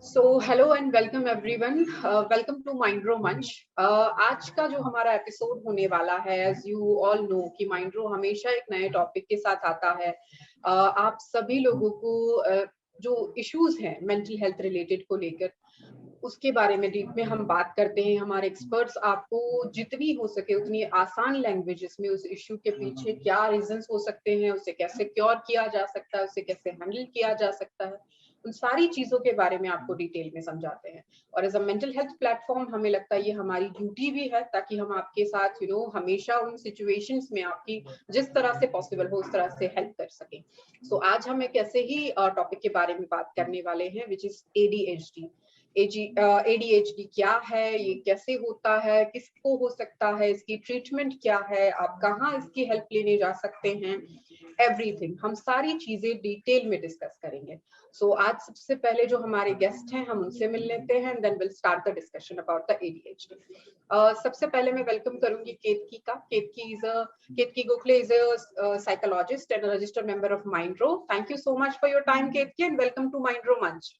So hello and welcome everyone, welcome to Mindro मंच। आज का जो हमारा एपिसोड होने वाला है, एज यू ऑल नो कि माइंड्रो हमेशा एक नए टॉपिक के साथ आता है। आप सभी लोगों को जो इश्यूज हैं मेंटल हेल्थ रिलेटेड को लेकर, उसके बारे में डीप में हम बात करते हैं। हमारे एक्सपर्ट्स आपको जितनी हो सके उतनी आसान लैंग्वेजेस में उस इश्यू के पीछे क्या रीजंस हो सकते हैं, उसे कैसे क्योर किया जा सकता है, उसे कैसे हैंडल किया जा सकता है, उन सारी चीजों के बारे में आपको डिटेल में समझाते हैं। और as a mental health platform हमें लगता है ये हमारी ड्यूटी भी है, ताकि हम आपके साथ हमेशा उन सिचुएशंस में आपकी जिस तरह से पॉसिबल हो उस तरह से हेल्प कर सकें। सो आज हम एक ऐसे ही टॉपिक के बारे में बात करने वाले हैं, विच इज एडीएचडी। एडीएचडी क्या है, ये कैसे होता है, किसको हो सकता है, इसकी ट्रीटमेंट क्या है, आप कहाँ इसकी हेल्प लेने जा सकते हैं, एवरीथिंग हम सारी चीजें डिटेल में डिस्कस करेंगे। सो आज सबसे पहले जो हमारे गेस्ट हैं हम उनसे मिल लेते हैं, then will start the discussion about the ADHD. सबसे पहले मैं वेलकम करूंगी केतकी का। Ketaki Gokhale is a psychologist and registered member of Mindro. Thank you so much for your time Ketaki, and welcome to Mindro मंच।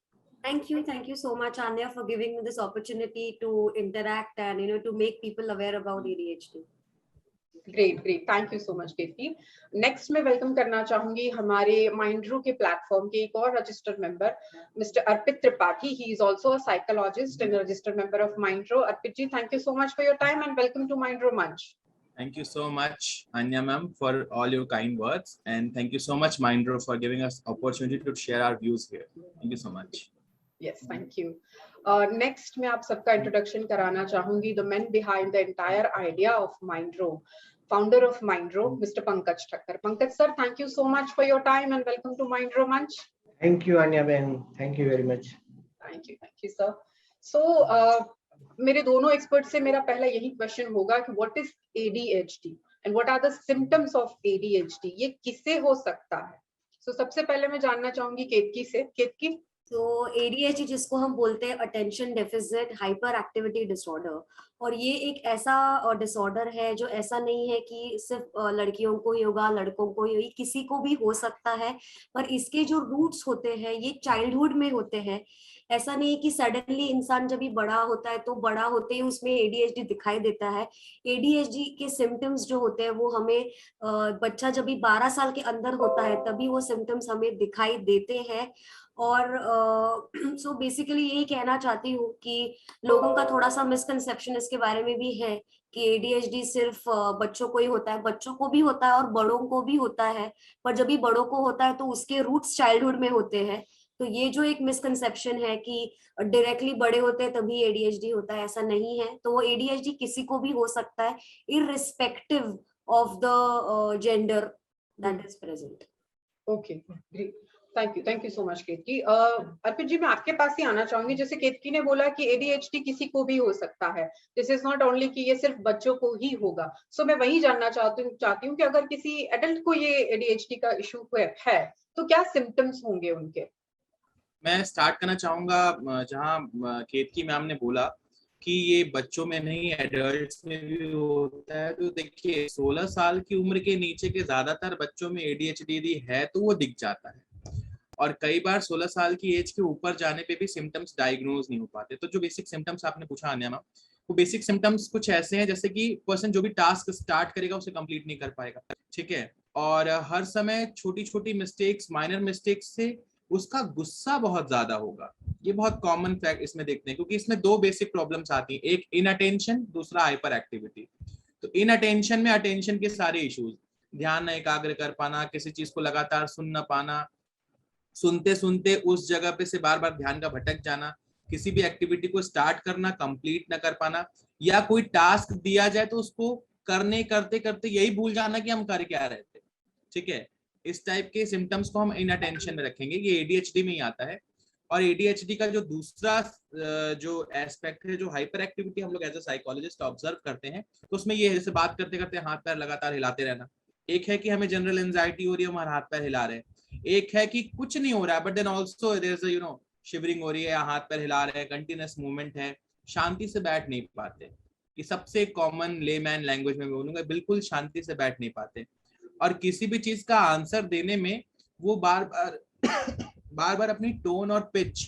Thank you so much, Anya, for giving me this opportunity to interact and to make people aware about ADHD. Great, thank you so much Ketaki. Next मैं welcome करना चाहूंगी हमारे माइंड्रो के platform के एक और registered member, mister Arpit Tripathi. He is also a psychologist and registered member of Mindro. Arpit ji, thank you so much for your time and welcome to Mindro मंच। Thank you so much, Anya ma'am, for all your kind words, and thank you so much, Mindro, for giving us opportunity to share our views here. Thank you so much. Yes, thank you. Next, मैं आप सबका introduction कराना चाहूंगी the man behind the entire idea of Mindro, founder of Mindro, Mr. Pankaj Thakkar. Pankaj sir, thank you so much for your time and welcome to Mindro Munch. Thank you, Anya Ben. Thank you very much. Thank you, sir. So, मेरे दोनों expert से मेरा पहला यही question होगा कि what is ADHD and what are the symptoms of ADHD, ये किसे हो सकता है? So, सबसे पहले मैं जानना चाहूंगी केतकी से। केतकी, तो ADHD जिसको हम बोलते हैं attention deficit hyper activity disorder, और ये एक ऐसा डिसऑर्डर है जो ऐसा नहीं है कि सिर्फ लड़कियों को ही होगा, लड़कों को ही होगी, किसी को भी हो सकता है। पर इसके जो रूट्स होते हैं ये चाइल्डहुड में होते हैं। ऐसा नहीं है कि सडनली इंसान जब भी बड़ा होता है तो बड़ा होते ही उसमें ADHD दिखाई देता है। ADHD के सिम्टम्स जो होते हैं वो हमें बच्चा जब भी 12 साल के अंदर होता है तभी वो सिम्टम्स हमें दिखाई देते हैं। और सो बेसिकली यही कहना चाहती हूँ कि लोगों का थोड़ा सा मिसकंसेप्शन इसके बारे में भी है कि ADHD सिर्फ बच्चों को ही होता है। बच्चों को भी होता है और बड़ों को भी होता है, पर जब भी बड़ों को होता है तो उसके रूट्स चाइल्डहुड में होते हैं। तो ये जो एक मिसकंसेप्शन है कि डायरेक्टली बड़े होते हैं तभी ADHD होता है, ऐसा नहीं है। तो वो ADHD किसी को भी हो सकता है, irrespective of the gender that is present. Okay, great, thank you so much Ketaki. Arpit ji, मैं आपके पास ही आना चाहूंगी। जैसे केतकी ने बोला कि ADHD किसी को भी हो सकता है, दिस इज नॉट ओनली कि ये सिर्फ बच्चों को ही होगा। सो मैं वही जानना चाहती हूँ कि अगर किसी एडल्ट को ये ADHD का इशू है तो क्या सिम्टम्स होंगे उनके? मैं स्टार्ट करना चाहूंगा जहां केतकी मैम ने बोला कि ये बच्चों में नहीं एडल्ट्स में भी होता है। तो देखिए 16 साल की उम्र के नीचे के ज्यादातर बच्चों में ADHD है तो वो दिख जाता है, और कई बार 16 साल की एज के ऊपर जाने पे भी सिम्टम्स डायग्नोज नहीं हो पाते। तो जो बेसिक सिम्टम्स आपने पूछा आन्या मैम, वो बेसिक सिम्टम्स कुछ ऐसे हैं जैसे कि पर्सन जो भी टास्क स्टार्ट करेगा उसे कंप्लीट नहीं कर पाएगा, ठीक है, और हर समय छोटी छोटी मिस्टेक्स, माइनर मिस्टेक्स से उसका गुस्सा बहुत ज्यादा होगा। ये बहुत कॉमन फैक्ट इसमें देखते हैं, क्योंकि इसमें दो बेसिक प्रॉब्लम्स आती हैं, एक इनअटेंशन, दूसरा हाइपर एक्टिविटी। तो इनअटेंशन में अटेंशन के सारे इश्यूज, ध्यान न एकाग्र कर पाना, किसी चीज को लगातार सुन न पाना, सुनते सुनते उस जगह पे से बार बार ध्यान का भटक जाना, किसी भी एक्टिविटी को स्टार्ट करना कंप्लीट न कर पाना, या कोई टास्क दिया जाए तो उसको करने करते करते यही भूल जाना कि हम कर क्या रहे थे, ठीक है। इस टाइप के सिम्टम्स को हम इनअटेंशन में रखेंगे, ये ADHD में ही आता है। और ADHD का जो दूसरा जो एस्पेक्ट है, जो हाइपर एक्टिविटी हम लोग एज अ साइकोलॉजिस्ट ऑब्जर्व करते हैं, तो उसमें ये है जैसे बात करते करते हाथ पैर लगातार हिलाते रहना। एक है कि हमें जनरल एंजाइटी हो रही है, हमारे हाथ पैर हिला रहे हैं। एक है कि कुछ नहीं हो रहा है but then also there is a shivering हो रही है, हाथ पैर हिला रहे हैं, कंटिन्यूस मूवमेंट है, शांति से बैठ नहीं पाते। कि सबसे कॉमन लेमैन लैंग्वेज में बोलूंगा, बिल्कुल शांति से बैठ नहीं पाते। और किसी भी चीज का आंसर देने में वो बार बार बार बार अपनी टोन और पिच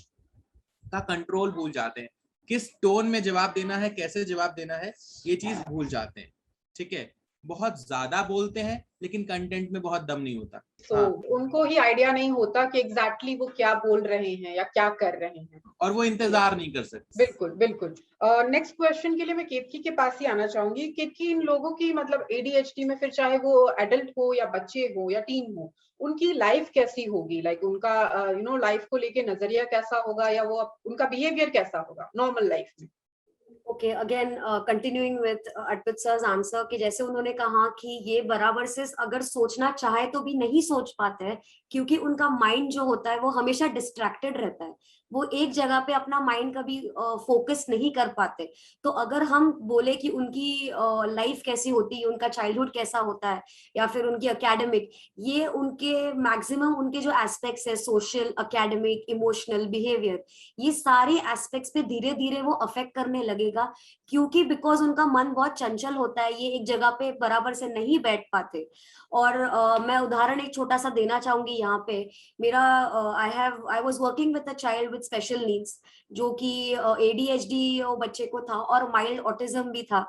का कंट्रोल भूल जाते हैं, किस टोन में जवाब देना है, कैसे जवाब देना है, ये चीज भूल जाते हैं। ठीक है, बहुत ज्यादा बोलते हैं लेकिन कंटेंट में बहुत दम नहीं होता। तो उनको ही आइडिया नहीं होता कि एग्जैक्टली वो क्या बोल रहे हैं या क्या कर रहे हैं, और वो इंतजार नहीं कर सकते। बिल्कुल बिल्कुल। नेक्स्ट क्वेश्चन के लिए मैं केतकी के पास ही आना चाहूंगी। केतकी, इन लोगों की मतलब ADHD में, फिर चाहे वो एडल्ट हो या बच्चे हो या टीन हो, उनकी लाइफ कैसी होगी? लाइक उनका लाइफ को लेके नजरिया कैसा होगा, या वो उनका बिहेवियर कैसा होगा नॉर्मल लाइफ में? Okay, again continuing with Arpit sir's answer, कि जैसे उन्होंने कहा कि ये बराबर से अगर सोचना चाहे तो भी नहीं सोच पाते हैं, क्योंकि उनका माइंड जो होता है वो हमेशा डिस्ट्रैक्टेड रहता है, वो एक जगह पे अपना माइंड कभी फोकस नहीं कर पाते। तो अगर हम बोले कि उनकी लाइफ कैसी होती है, उनका चाइल्डहुड कैसा होता है, या फिर उनकी एकेडमिक, ये उनके मैक्सिमम उनके जो एस्पेक्ट्स है, सोशल, एकेडमिक, इमोशनल, बिहेवियर, ये सारे एस्पेक्ट्स पे धीरे धीरे वो अफेक्ट करने लगेगा, क्योंकि बिकॉज उनका मन बहुत चंचल होता है, ये एक जगह पे बराबर से नहीं बैठ पाते। और मैं उदाहरण एक छोटा सा देना चाहूंगी यहाँ पे। मेरा I was working with a child with special needs, जो कि ADHD बच्चे को था और माइल्ड ऑटिज्म भी था।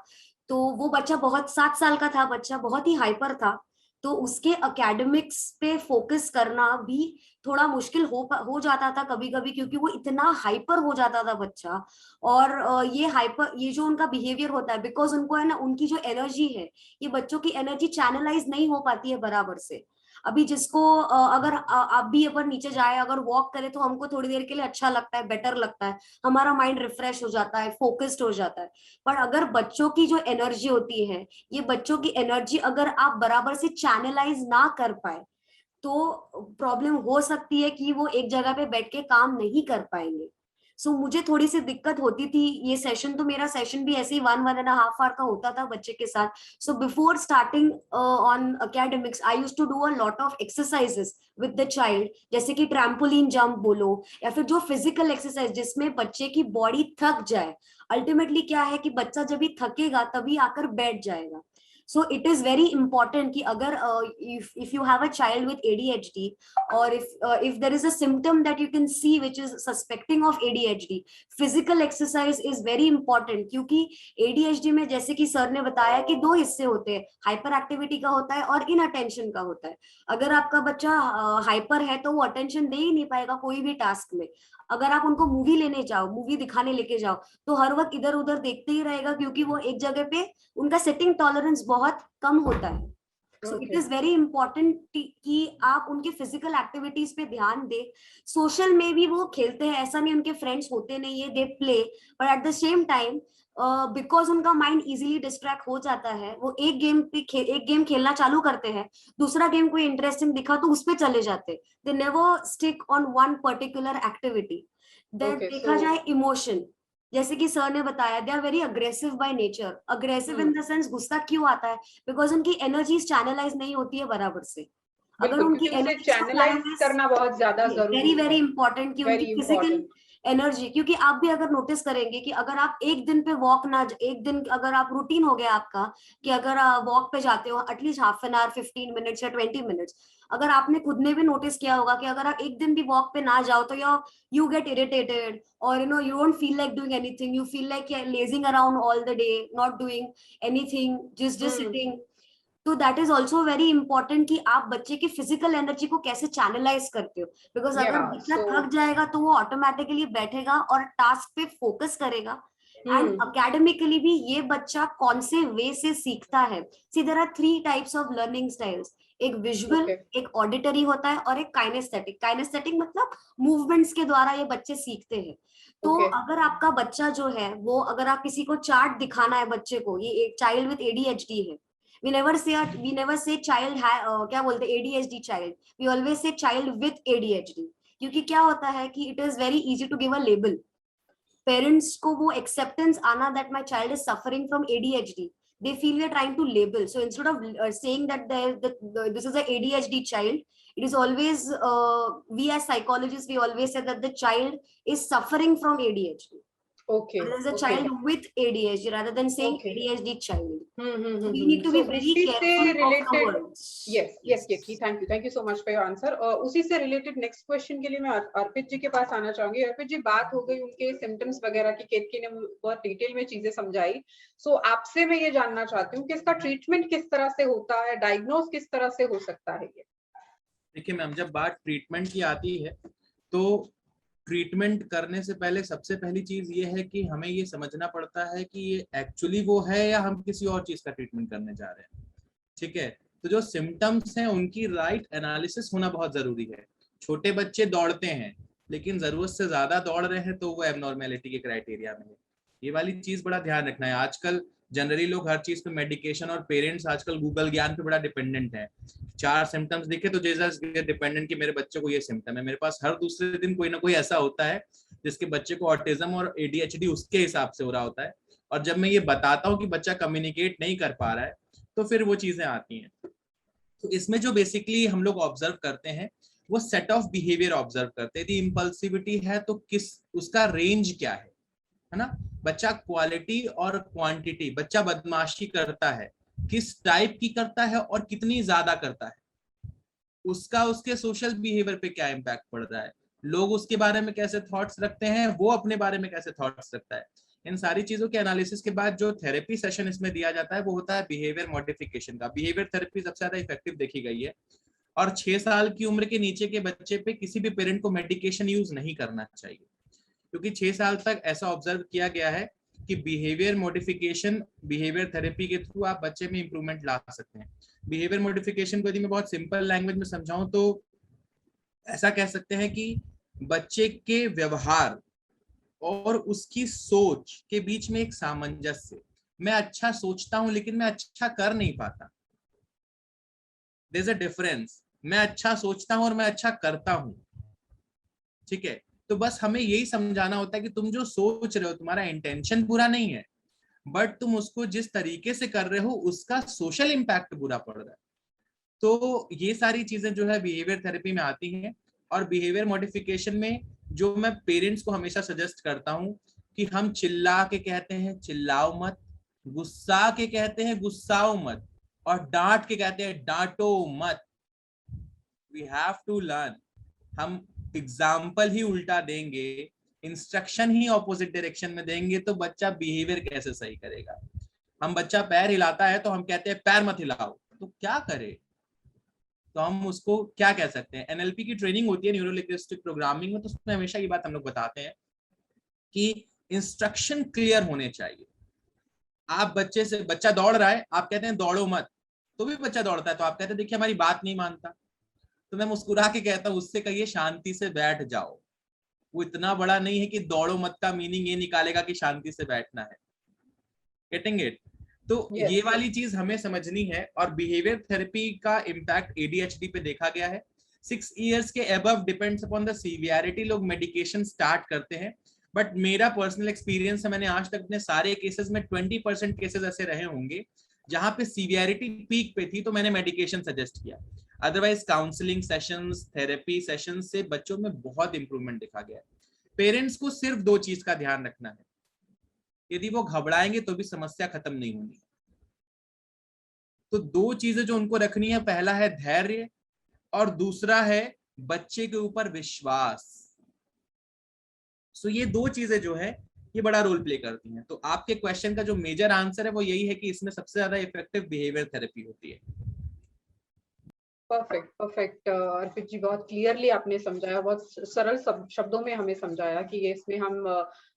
तो वो बच्चा बहुत 7 साल का था, बच्चा बहुत ही हाइपर था, तो उसके एकेडमिक्स पे फोकस करना भी थोड़ा मुश्किल हो जाता था कभी कभी, क्योंकि वो इतना हाइपर हो जाता था बच्चा। और ये जो उनका बिहेवियर होता है, बिकॉज उनको है ना, उनकी जो एनर्जी है, ये बच्चों की एनर्जी चैनलाइज नहीं हो पाती है बराबर से। अभी जिसको अगर आप भी अपन नीचे जाए, अगर वॉक करे, तो हमको थोड़ी देर के लिए अच्छा लगता है, बेटर लगता है, हमारा माइंड रिफ्रेश हो जाता है, फोकस्ड हो जाता है। पर अगर बच्चों की जो एनर्जी होती है, ये बच्चों की एनर्जी अगर आप बराबर से चैनलाइज ना कर पाए, तो प्रॉब्लम हो सकती है कि वो एक जगह पे बैठ के काम नहीं कर पाएंगे। सो मुझे थोड़ी सी दिक्कत होती थी। ये सेशन, तो मेरा सेशन भी ऐसे ही 1.5 आवर का होता था बच्चे के साथ। So before starting on academics, I used to do a lot of exercises with the child, जैसे कि ट्रैम्पोलिन जंप बोलो, या फिर जो फिजिकल एक्सरसाइज जिसमें बच्चे की बॉडी थक जाए। अल्टीमेटली क्या है कि बच्चा जब भी थकेगा तभी आकर बैठ जाएगा। So it is very important कि अगर if you have a child with ADHD, or if there is a symptom that you can see which is suspecting of ADHD, physical exercise is very important, क्योंकि ADHD में जैसे कि sir ने बताया कि 2 हिस्से होते हैं, हाइपर एक्टिविटी का होता है और इनअटेंशन का होता है। अगर आपका बच्चा हाइपर है तो वो अटेंशन दे ही नहीं पाएगा कोई भी टास्क में। अगर आप उनको मूवी लेने जाओ, मूवी दिखाने लेके जाओ, तो हर वक्त इधर उधर देखते ही रहेगा, क्योंकि वो एक जगह पे, उनका सेटिंग टॉलरेंस बहुत कम होता है। So it is very important कि आप उनके फिजिकल एक्टिविटीज पे ध्यान दे। सोशल में भी वो खेलते हैं, ऐसा नहीं उनके फ्रेंड्स होते नहीं है, they play, but at the same time because उनका माइंड इजीली डिस्ट्रैक्ट हो जाता है, वो एक गेम खेलना चालू करते हैं, दूसरा गेम कोई इंटरेस्टिंग दिखा तो उस पे चले जाते, they never stick on one particular activity. Then देखा जाए इमोशन, जैसे कि सर ने बताया, they are very aggressive by nature. Aggressive in the sense, गुस्सा क्यों आता है? बिकॉज उनकी एनर्जीज चैनलाइज नहीं होती है बराबर से। अगर उनकी एनर्जी चैनलाइज करना बहुत ज्यादा जरूरी, वेरी इंपॉर्टेंट कि उनकी फिजिकल एनर्जी, क्योंकि आप भी अगर नोटिस करेंगे कि अगर आप एक दिन पे वॉक ना, एक दिन अगर आप रूटीन हो गया आपका कि अगर वॉक पे जाते हो at least half an hour, 15 minutes या 20 मिनट्स, अगर आपने खुद ने भी नोटिस किया होगा कि अगर आप एक दिन भी वॉक पे ना जाओ तो यू गेट इरिटेटेड, और you don't feel like doing anything, you feel like lazing around all the day, not doing anything, just sitting. तो that is also very important कि आप बच्चे की फिजिकल एनर्जी को कैसे चैनलाइज करते हो, बिकॉज अगर बच्चा थक जाएगा तो वो ऑटोमेटिकली बैठेगा और टास्क पे फोकस करेगा। एंड अकेडमिकली भी ये बच्चा कौन से वे से सीखता है। See there are 3 types of learning styles, एक विजुअल, एक ऑडिटरी होता है, और एक काइनेस्थेटिक। काइनेस्थेटिक मतलब मूवमेंट्स के द्वारा ये बच्चे सीखते हैं। तो अगर आपका बच्चा जो है वो, अगर आप किसी को चार्ट दिखाना है बच्चे को, ये एक चाइल्ड विद ADHD है, we never say child क्या बोलते हैं, ADHD child, we always say child with ADHD, क्योंकि क्या होता है कि it is very easy to give a label, parents को वो acceptance आना that my child is suffering from ADHD, they feel we are trying to label. So instead of saying that this is a ADHD child, it is always we as psychologists, we always say that the child is suffering from ADHD. Okay. There's a Okay. child with ADHD rather than saying Okay. ADHD child. So We need to be very उसी से careful of the related, words. yes, thank you so much for your answer. उसी से related next question के लिए मैं अर्पित जी के पास आना चाहूंगी. अर्पित जी, बात हो गई उनके symptoms वगैरह की, केतकी ने बहुत डिटेल में चीजें समझाई. So आपसे मैं ये जानना चाहती हूँ कि इसका ट्रीटमेंट किस तरह से होता है, डायग्नोज किस तरह से हो सकता है ये? देखिए मैम, जब बात ट्रीटमेंट की आती है तो ट्रीटमेंट करने से पहले सबसे पहली चीज ये है कि हमें ये समझना पड़ता है कि ये एक्चुअली वो है या हम किसी और चीज का ट्रीटमेंट करने जा रहे हैं. ठीक है, तो जो सिम्टम्स हैं उनकी राइट एनालिसिस होना बहुत जरूरी है. छोटे बच्चे दौड़ते हैं लेकिन जरूरत से ज्यादा दौड़ रहे हैं तो वो एबनॉर्मेलिटी के क्राइटेरिया में है. ये वाली चीज बड़ा ध्यान रखना है. आजकल जनरली लोग हर चीज पे मेडिकेशन, और पेरेंट्स आजकल गूगल ज्ञान पे बड़ा डिपेंडेंट है. 4 सिम्टम्स दिखे तो जैसा डिपेंडेंट कि मेरे बच्चे को ये सिम्टम है. मेरे पास हर दूसरे दिन कोई ना कोई ऐसा होता है जिसके बच्चे को ऑटिज्म और ADHD उसके हिसाब से हो रहा होता है. और जब मैं ये बताता हूँ कि बच्चा कम्युनिकेट नहीं कर पा रहा है तो फिर वो चीजें आती हैं. तो इसमें जो बेसिकली हम लोग ऑब्जर्व करते हैं वो सेट ऑफ बिहेवियर ऑब्जर्व करते हैं. यदि इम्पल्सिविटी है तो किस उसका रेंज क्या है ना. बच्चा क्वालिटी और क्वांटिटी, बच्चा बदमाशी करता है, किस टाइप की करता है और कितनी ज्यादा करता है, उसका उसके सोशल बिहेवियर पे क्या इम्पैक्ट पड़ रहा है, लोग उसके बारे में कैसे थॉट्स रखते हैं, वो अपने बारे में कैसे थॉट्स रखता है. इन सारी चीजों के एनालिसिस के बाद जो थेरेपी सेशन इसमें दिया जाता है वो होता है बिहेवियर मॉडिफिकेशन का. बिहेवियर थेरेपी सबसे ज्यादा इफेक्टिव देखी गई है. और 6 साल की उम्र के नीचे के बच्चे पे किसी भी पेरेंट को मेडिकेशन यूज नहीं करना चाहिए, क्योंकि 6 साल तक ऐसा ऑब्जर्व किया गया है कि बिहेवियर मॉडिफिकेशन, बिहेवियर थेरेपी के थ्रू आप बच्चे में इंप्रूवमेंट ला सकते हैं. बिहेवियर मॉडिफिकेशन को यदि मैं बहुत सिंपल लैंग्वेज में समझाऊं तो ऐसा कह सकते हैं कि बच्चे के व्यवहार और उसकी सोच के बीच में एक सामंजस्य. मैं अच्छा सोचता हूं लेकिन मैं अच्छा कर नहीं पाता. There is a difference. मैं अच्छा सोचता हूं और मैं अच्छा करता हूं. ठीक है, तो बस हमें यही समझाना होता है कि तुम जो सोच रहे हो तुम्हारा इंटेंशन बुरा नहीं है, बट तुम उसको जिस तरीके से कर रहे हो उसका सोशल इम्पैक्ट बुरा पड़ रहा है. तो ये सारी चीजें जो है बिहेवियर थेरेपी में आती हैं. और बिहेवियर मॉडिफिकेशन में जो मैं पेरेंट्स को हमेशा सजेस्ट करता हूं कि हम चिल्ला के कहते हैं चिल्लाओ मत, गुस्सा के कहते हैं गुस्साओ मत, और डांट के कहते हैं डांटो मत. We have to learn. हम एग्जाम्पल ही उल्टा देंगे, इंस्ट्रक्शन ही ऑपोजिट डायरेक्शन में देंगे तो बच्चा बिहेवियर कैसे सही करेगा. हम बच्चा पैर हिलाता है तो हम कहते हैं पैर मत हिलाओ, तो क्या करे. तो हम उसको क्या कह सकते हैं. NLP की ट्रेनिंग होती है, न्यूरो लिंग्विस्टिक प्रोग्रामिंग में, तो उसमें हमेशा ये बात हम लोग बताते हैं कि इंस्ट्रक्शन क्लियर होने चाहिए. आप बच्चे से, बच्चा दौड़ रहा है, आप कहते हैं दौड़ो मत, तो भी बच्चा दौड़ता है तो आप कहते हैं देखिए हमारी बात नहीं मानता, तो मैं मुस्कुरा के कहता हूँ उससे कहिए शांति से बैठ जाओ. वो इतना बड़ा नहीं है कि दौड़ो मत का मीनिंग ये निकालेगा कि शांति से बैठना है. Getting it. तो Yes. ये वाली चीज हमें समझनी है. और बिहेवियर थेरेपी का इम्पैक्ट ADHD पे देखा गया है. 6 इयर्स के above depends upon the severity लोग मेडिकेशन स्टार्ट करते हैं. बट मेरा पर्सनल एक्सपीरियंस है, मैंने आज तक अपने सारे केसेस में 20% केसेस ऐसे रहे होंगे जहां पे सीवियरिटी पीक पे थी तो मैंने मेडिकेशन सजेस्ट किया. Otherwise counselling sessions, therapy sessions से बच्चों में बहुत इंप्रूवमेंट देखा गया है. पेरेंट्स को सिर्फ 2 चीज का ध्यान रखना है. यदि वो घबराएंगे तो भी समस्या खत्म नहीं होनी. तो 2 चीजें जो उनको रखनी है, पहला है धैर्य और दूसरा है बच्चे के ऊपर विश्वास. सो ये 2 चीजें जो है ये बड़ा रोल प्ले करती हैं. तो आपके क्वेश्चन का जो मेजर आंसर है वो यही है कि इसमें सबसे ज्यादा इफेक्टिव बिहेवियर थेरेपी होती है. परफेक्ट अर्पित जी, बहुत क्लियरली आपने समझाया, बहुत सरल शब्दों में हमें समझाया कि ये इसमें हम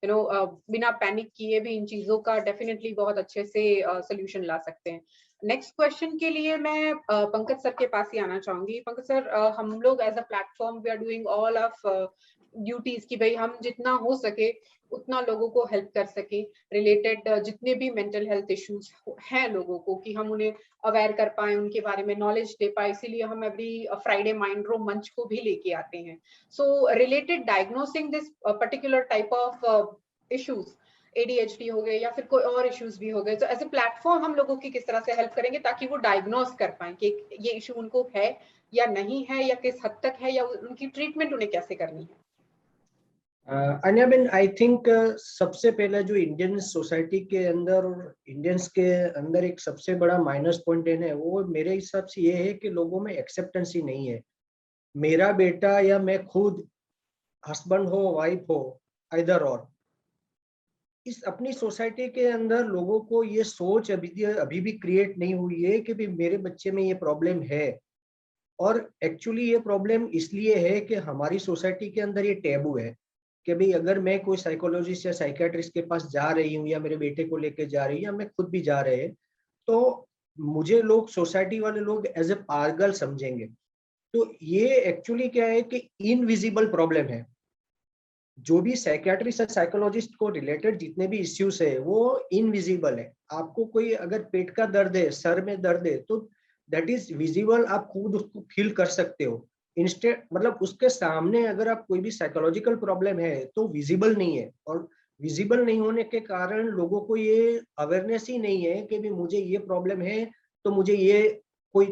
बिना पैनिक किए भी इन चीजों का डेफिनेटली बहुत अच्छे से सोल्यूशन ला सकते हैं. नेक्स्ट क्वेश्चन के लिए मैं पंकज सर के पास ही आना चाहूंगी. पंकज सर, हम लोग as a platform we are doing all of duties कि भाई हम जितना हो सके उतना लोगों को हेल्प कर सके रिलेटेड जितने भी मेंटल हेल्थ इश्यूज हैं लोगों को, कि हम उन्हें अवेयर कर पाए, उनके बारे में नॉलेज दे पाए. इसीलिए हम एवरी फ्राइडे माइंड्रो मंच को भी लेके आते हैं. सो related diagnosing this particular type of issues, ADHD हो गए या फिर कोई और इश्यूज भी हो गए, तो एज ए प्लेटफॉर्म हम लोगों की किस तरह से हेल्प करेंगे ताकि वो डायग्नोस कर पाए कि ये इशू उनको है या नहीं है, या किस हद तक है, या उनकी ट्रीटमेंट उन्हें कैसे करनी है. अन्या बेन, आई थिंक सबसे पहले जो इंडियन सोसाइटी के अंदर और इंडियंस के अंदर एक सबसे बड़ा माइनस पॉइंट है वो मेरे हिसाब से ये है कि लोगों में एक्सेप्टेंस ही नहीं है। मेरा बेटा या मैं खुद, हस्बैंड हो वाइफ हो, आइदर और, इस अपनी सोसाइटी के अंदर लोगों को ये सोच अभी भी क्रिएट नहीं हुई है कि भी मेरे बच्चे में ये प्रॉब्लम है। और एक्चुअली ये प्रॉब्लम इसलिए है कि हमारी सोसाइटी के अंदर ये टैबू है कि भाई अगर मैं कोई साइकोलॉजिस्ट या साइकेट्रिस्ट के पास जा रही हूँ या मेरे बेटे को लेके जा रही हूँ या मैं खुद भी जा रहे हैं, तो मुझे लोग, सोसाइटी वाले लोग एज ए पागल समझेंगे। तो ये एक्चुअली क्या है कि इनविजिबल प्रॉब्लम है। जो भी साइकियाट्रिस्ट या साइकोलॉजिस्ट को रिलेटेड जितने भी इश्यूज है वो इनविजिबल है। आपको कोई अगर पेट का दर्द है, सर में दर्द है, तो दैट इज विजिबल, आप खुद उसको फील कर सकते हो। इंस्टेंट मतलब उसके सामने अगर आप कोई भी साइकोलॉजिकल प्रॉब्लम है तो विजिबल नहीं है। और विजिबल नहीं होने के कारण लोगों को ये अवेयरनेस ही नहीं है कि भी मुझे ये प्रॉब्लम है, तो मुझे ये कोई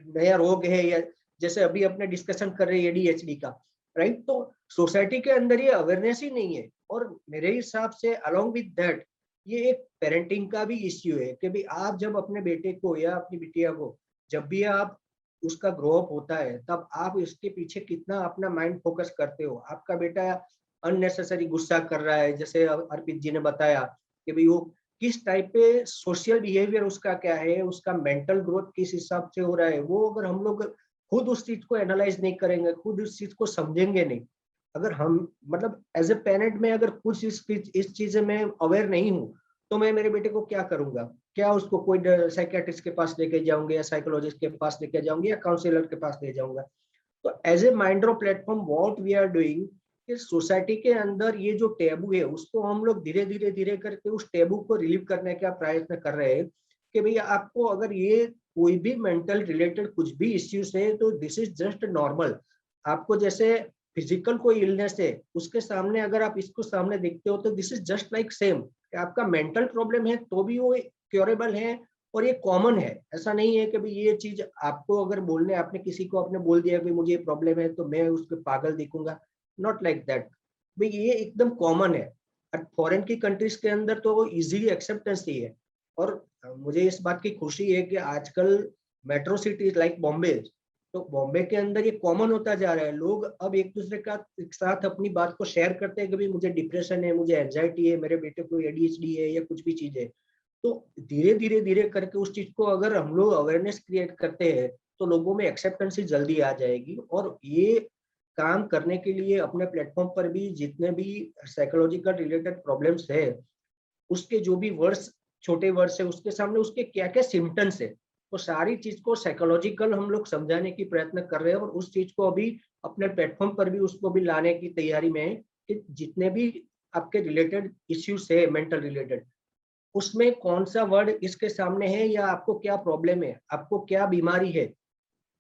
नया रोग है, या जैसे अभी अपने डिस्कशन कर रहे हैं एडीएचडी का, राइट। तो सोसाइटी के अंदर ये अवेयरनेस ही नहीं है। और मेरे हिसाब से अलोंग विद दैट ये एक पेरेंटिंग का भी इश्यू है कि भाई आप जब अपने बेटे को या अपनी बिटिया को, जब भी आप उसका ग्रो अप होता है, तब आप इसके पीछे कितना अपना माइंड फोकस करते हो। आपका बेटा अननेसेसरी गुस्सा कर रहा है, जैसे अर्पित जी ने बताया कि भाई वो किस टाइप पे सोशल बिहेवियर उसका क्या है, उसका मेंटल ग्रोथ किस हिसाब से हो रहा है, वो अगर हम लोग खुद उस चीज को एनालाइज नहीं करेंगे, खुद उस चीज को समझेंगे नहीं, अगर हम मतलब एज ए पेरेंट में अगर कुछ इस चीज में अवेयर नहीं हूँ, तो मैं मेरे बेटे को क्या करूंगा? क्या उसको कोई साइकियाट्रिस्ट के पास लेके जाऊंगे या साइकोलॉजिस्ट के पास लेके जाऊंगे या काउंसलर के पास ले जाऊंगा? तो as a Mindro platform what we are doing, इस सोसाइटी के अंदर ये जो टेबू है उसको हम लोग धीरे करके उस टेबू को रिलीव करने का प्रयत्न कर रहे हैं कि भैया आपको अगर ये कोई भी मेंटल रिलेटेड कुछ भी इश्यूज है तो दिस इज जस्ट नॉर्मल। आपको जैसे फिजिकल कोई इलनेस है, उसके सामने अगर आप इसको सामने देखते हो तो this is just like same. आपका मेंटल प्रॉब्लम है तो भी वो क्योरेबल है और ये कॉमन है। ऐसा नहीं है कि भाई ये चीज आपको अगर बोलने, आपने किसी को आपने बोल दिया कि मुझे ये प्रॉब्लम है तो मैं उस पर पागल दिखूंगा, नॉट लाइक दैट। भाई ये एकदम कॉमन है। फॉरेन की कंट्रीज के अंदर तो वो इजीली एक्सेप्टेंस ही है। और मुझे इस बात की खुशी है कि आजकल मेट्रो सिटीज लाइक बॉम्बे, तो बॉम्बे के अंदर ये कॉमन होता जा रहा है। लोग अब एक दूसरे का एक साथ अपनी बात को शेयर करते हैं कि भाई मुझे डिप्रेशन है, मुझे एंजाइटी है, मेरे बेटे को एडीएचडी है या कुछ भी चीज है। तो धीरे करके उस चीज को अगर हम लोग अवेयरनेस क्रिएट करते हैं तो लोगों में एक्सेप्टेंस जल्दी आ जाएगी। और ये काम करने के लिए अपने प्लेटफॉर्म पर भी जितने भी साइकोलॉजिकल रिलेटेड प्रॉब्लम्स है, उसके जो भी वर्ड्स, छोटे वर्ड्स है, उसके सामने उसके क्या क्या सिम्टम्स है, तो सारी चीज को साइकोलॉजिकल हम लोग समझाने की प्रयत्न कर रहे हैं। और उस चीज को अभी अपने प्लेटफॉर्म पर भी उसको भी लाने की तैयारी में है कि जितने भी आपके रिलेटेड इश्यूज है मेंटल रिलेटेड, उसमें कौन सा वर्ड इसके सामने है या आपको क्या प्रॉब्लम है, आपको क्या बीमारी है,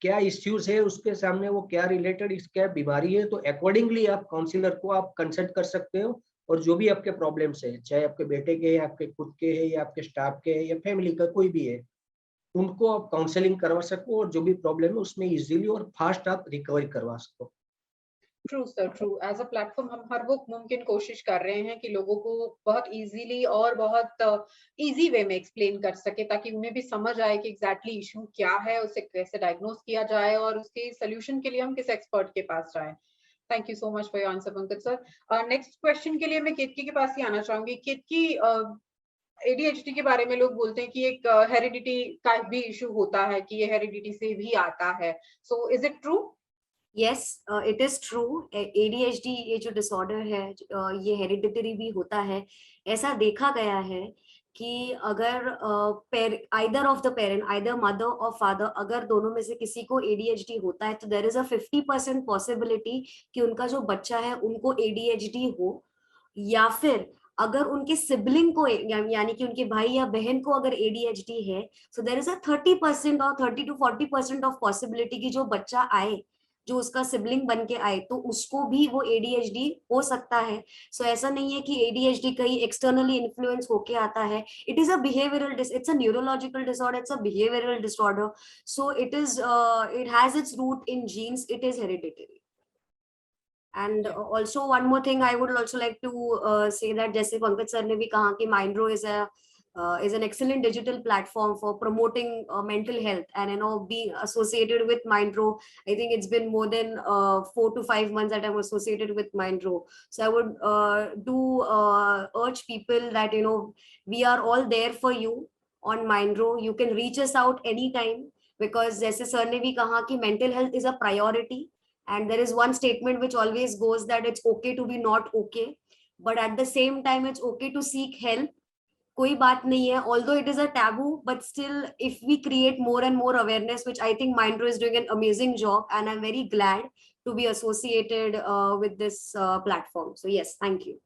क्या इश्यूज है उसके सामने, वो क्या रिलेटेड इस क्या बीमारी है, तो अकॉर्डिंगली आप काउंसलर को आप कंसल्ट कर सकते हो। और जो भी आपके प्रॉब्लम्स है, चाहे आपके बेटे के या आपके खुद के है या आपके स्टाफ के है या फैमिली का कोई भी है, उनको आप काउंसलिंग करवा सको और जो भी प्रॉब्लम है उसमें इजीली और फास्ट आप रिकवरी करवा सको। True sir, true. As a platform हम हर वो मुमकिन कोशिश कर रहे हैं कि लोगों को बहुत इजीली और बहुत इजी वे में एक्सप्लेन कर सके, ताकि उन्हें भी समझ आए कि एग्जैक्टली इशू क्या है, उसे कैसे डायग्नोज किया जाए और उसके सोल्यूशन के लिए हम किस एक्सपर्ट के पास जाएं। Thank you so much for your answer Pankaj sir. Next question के लिए मैं केतकी के पास ही आना चाहूंगी। केतकी, एडीएचडी के बारे में लोग बोलते हैं कि एक हेरिडिटी का भी इशू होता है, कि ये हेरिडिटी से भी आता है। So is it true? Yes, it is true. ADHD ये जो डिसऑर्डर है ये हेरिडिटरी भी होता है। ऐसा देखा गया है कि अगर either of the parent, either mother और फादर, अगर दोनों में से किसी को एडीएचडी होता है तो देयर इज अ 50% पॉसिबिलिटी कि उनका जो बच्चा है उनको एडीएचडी हो। या फिर अगर उनके सिबलिंग को यानी कि उनके भाई या बहन को अगर एडीएचडी है, सो देयर इज अ 30% और 30 to 40% ऑफ पॉसिबिलिटी कि जो बच्चा आए, जो उसका सिबलिंग बन के आए, तो उसको भी वो एडीएचडी हो सकता है। सो ऐसा नहीं है कि एडीएचडी कहीं एक्सटर्नली इन्फ्लुएंस होके आता है। It is a behavioural it's a neurological disorder, it's a behavioural disorder. So it has its root in genes, it is hereditary. And also one more thing I would also like to say that जैसे Pankaj sir ने भी कहा कि Mindro is an excellent digital platform for promoting mental health, and being associated with Mindro, I think it's been more than 4 to 5 months that I'm associated with Mindro. So I would urge people that we are all there for you on Mindro. You can reach us out anytime, because जैसे sir ने भी कहा कि mental health is a priority, and there is one statement which always goes that it's okay to be not okay, but at the same time it's okay to seek help. कोई बात नहीं है, although it is a taboo, but still if we create more and more awareness, which I think Mindro is doing an amazing job, and I'm very glad to be associated with this platform. So yes, thank you.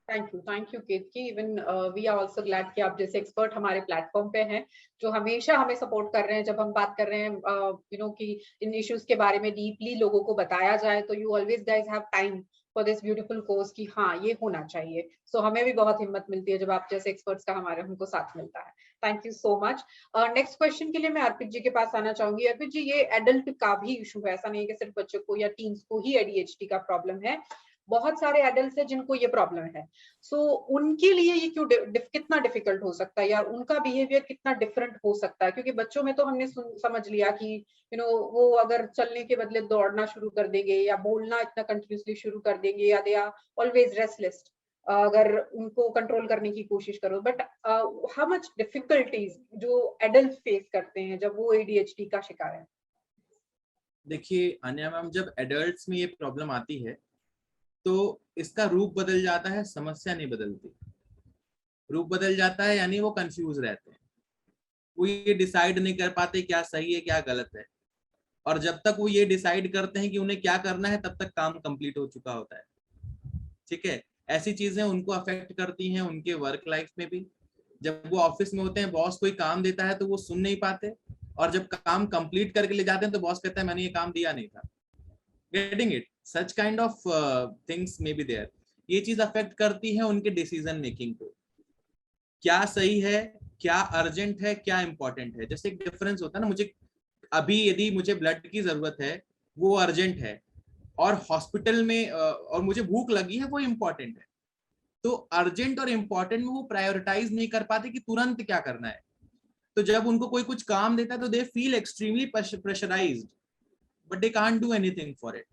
Thank you Ketaki. Even we are also glad कि आप जैसे expert हमारे platform पे हैं, जो हमेशा हमें support कर रहे हैं जब हम बात कर रहे हैं कि इन इश्यूज के बारे में डीपली लोगों को बताया जाए. तो you always guys have time for this beautiful course कि हाँ ये होना चाहिए. सो हमें भी बहुत हिम्मत मिलती है जब आप जैसे एक्सपर्ट्स का हमारे हमको साथ मिलता है. Thank you so much. Next question के लिए मैं अर्पित जी के पास आना चाहूंगी. अर्पित जी, ये एडल्ट का भी इशू है, ऐसा नहीं है कि सिर्फ बच्चों को या टीन्स को ही ADHD का प्रॉब्लम है. बहुत सारे एडल्ट्स हैं जिनको ये प्रॉब्लम है. सो उनके लिए ये क्यों कितना डिफिकल्ट हो सकता है, या उनका बिहेवियर कितना डिफरेंट हो सकता है? क्योंकि बच्चों में तो हमने समझ लिया कि वो अगर चलने के बदले दौड़ना शुरू कर देंगे या बोलना इतना कंटिन्यूसली शुरू कर देंगे, या दे आर ऑलवेज रेस्टलेस अगर उनको कंट्रोल करने की कोशिश करो. बट हाउ मच डिफिकल्टीज जो एडल्ट फेस करते हैं जब वो ADHD का शिकार है? देखिए अनया मैम, जब एडल्ट्स में ये प्रॉब्लम आती है तो इसका रूप बदल जाता है, समस्या नहीं बदलती. रूप बदल जाता है यानी वो कंफ्यूज रहते हैं, वो ये डिसाइड नहीं कर पाते क्या सही है क्या गलत है. और जब तक वो ये डिसाइड करते हैं कि उन्हें क्या करना है, तब तक काम कंप्लीट हो चुका होता है. ठीक है, ऐसी चीजें उनको अफेक्ट करती हैं उनके वर्क लाइफ में भी. जब वो ऑफिस में होते हैं, बॉस कोई काम देता है तो वो सुन नहीं पाते, और जब काम कंप्लीट करके ले जाते हैं तो बॉस कहता है मैंने ये काम दिया नहीं था. Getting it? Such kind of things may be there. ये चीज अफेक्ट करती है उनके डिसीजन मेकिंग को. क्या सही है, क्या अर्जेंट है, क्या इंपॉर्टेंट है. जैसे एक डिफरेंस होता है ना, मुझे अभी यदि मुझे ब्लड की जरूरत है वो अर्जेंट है, और हॉस्पिटल में और मुझे भूख लगी है वो इंपॉर्टेंट है. तो अर्जेंट और इंपॉर्टेंट में वो प्रायोरिटाइज नहीं कर पाते कि तुरंत क्या करना है. तो जब उनको कोई कुछ काम देता है तो they feel extremely pressurised, but they can't do anything for it.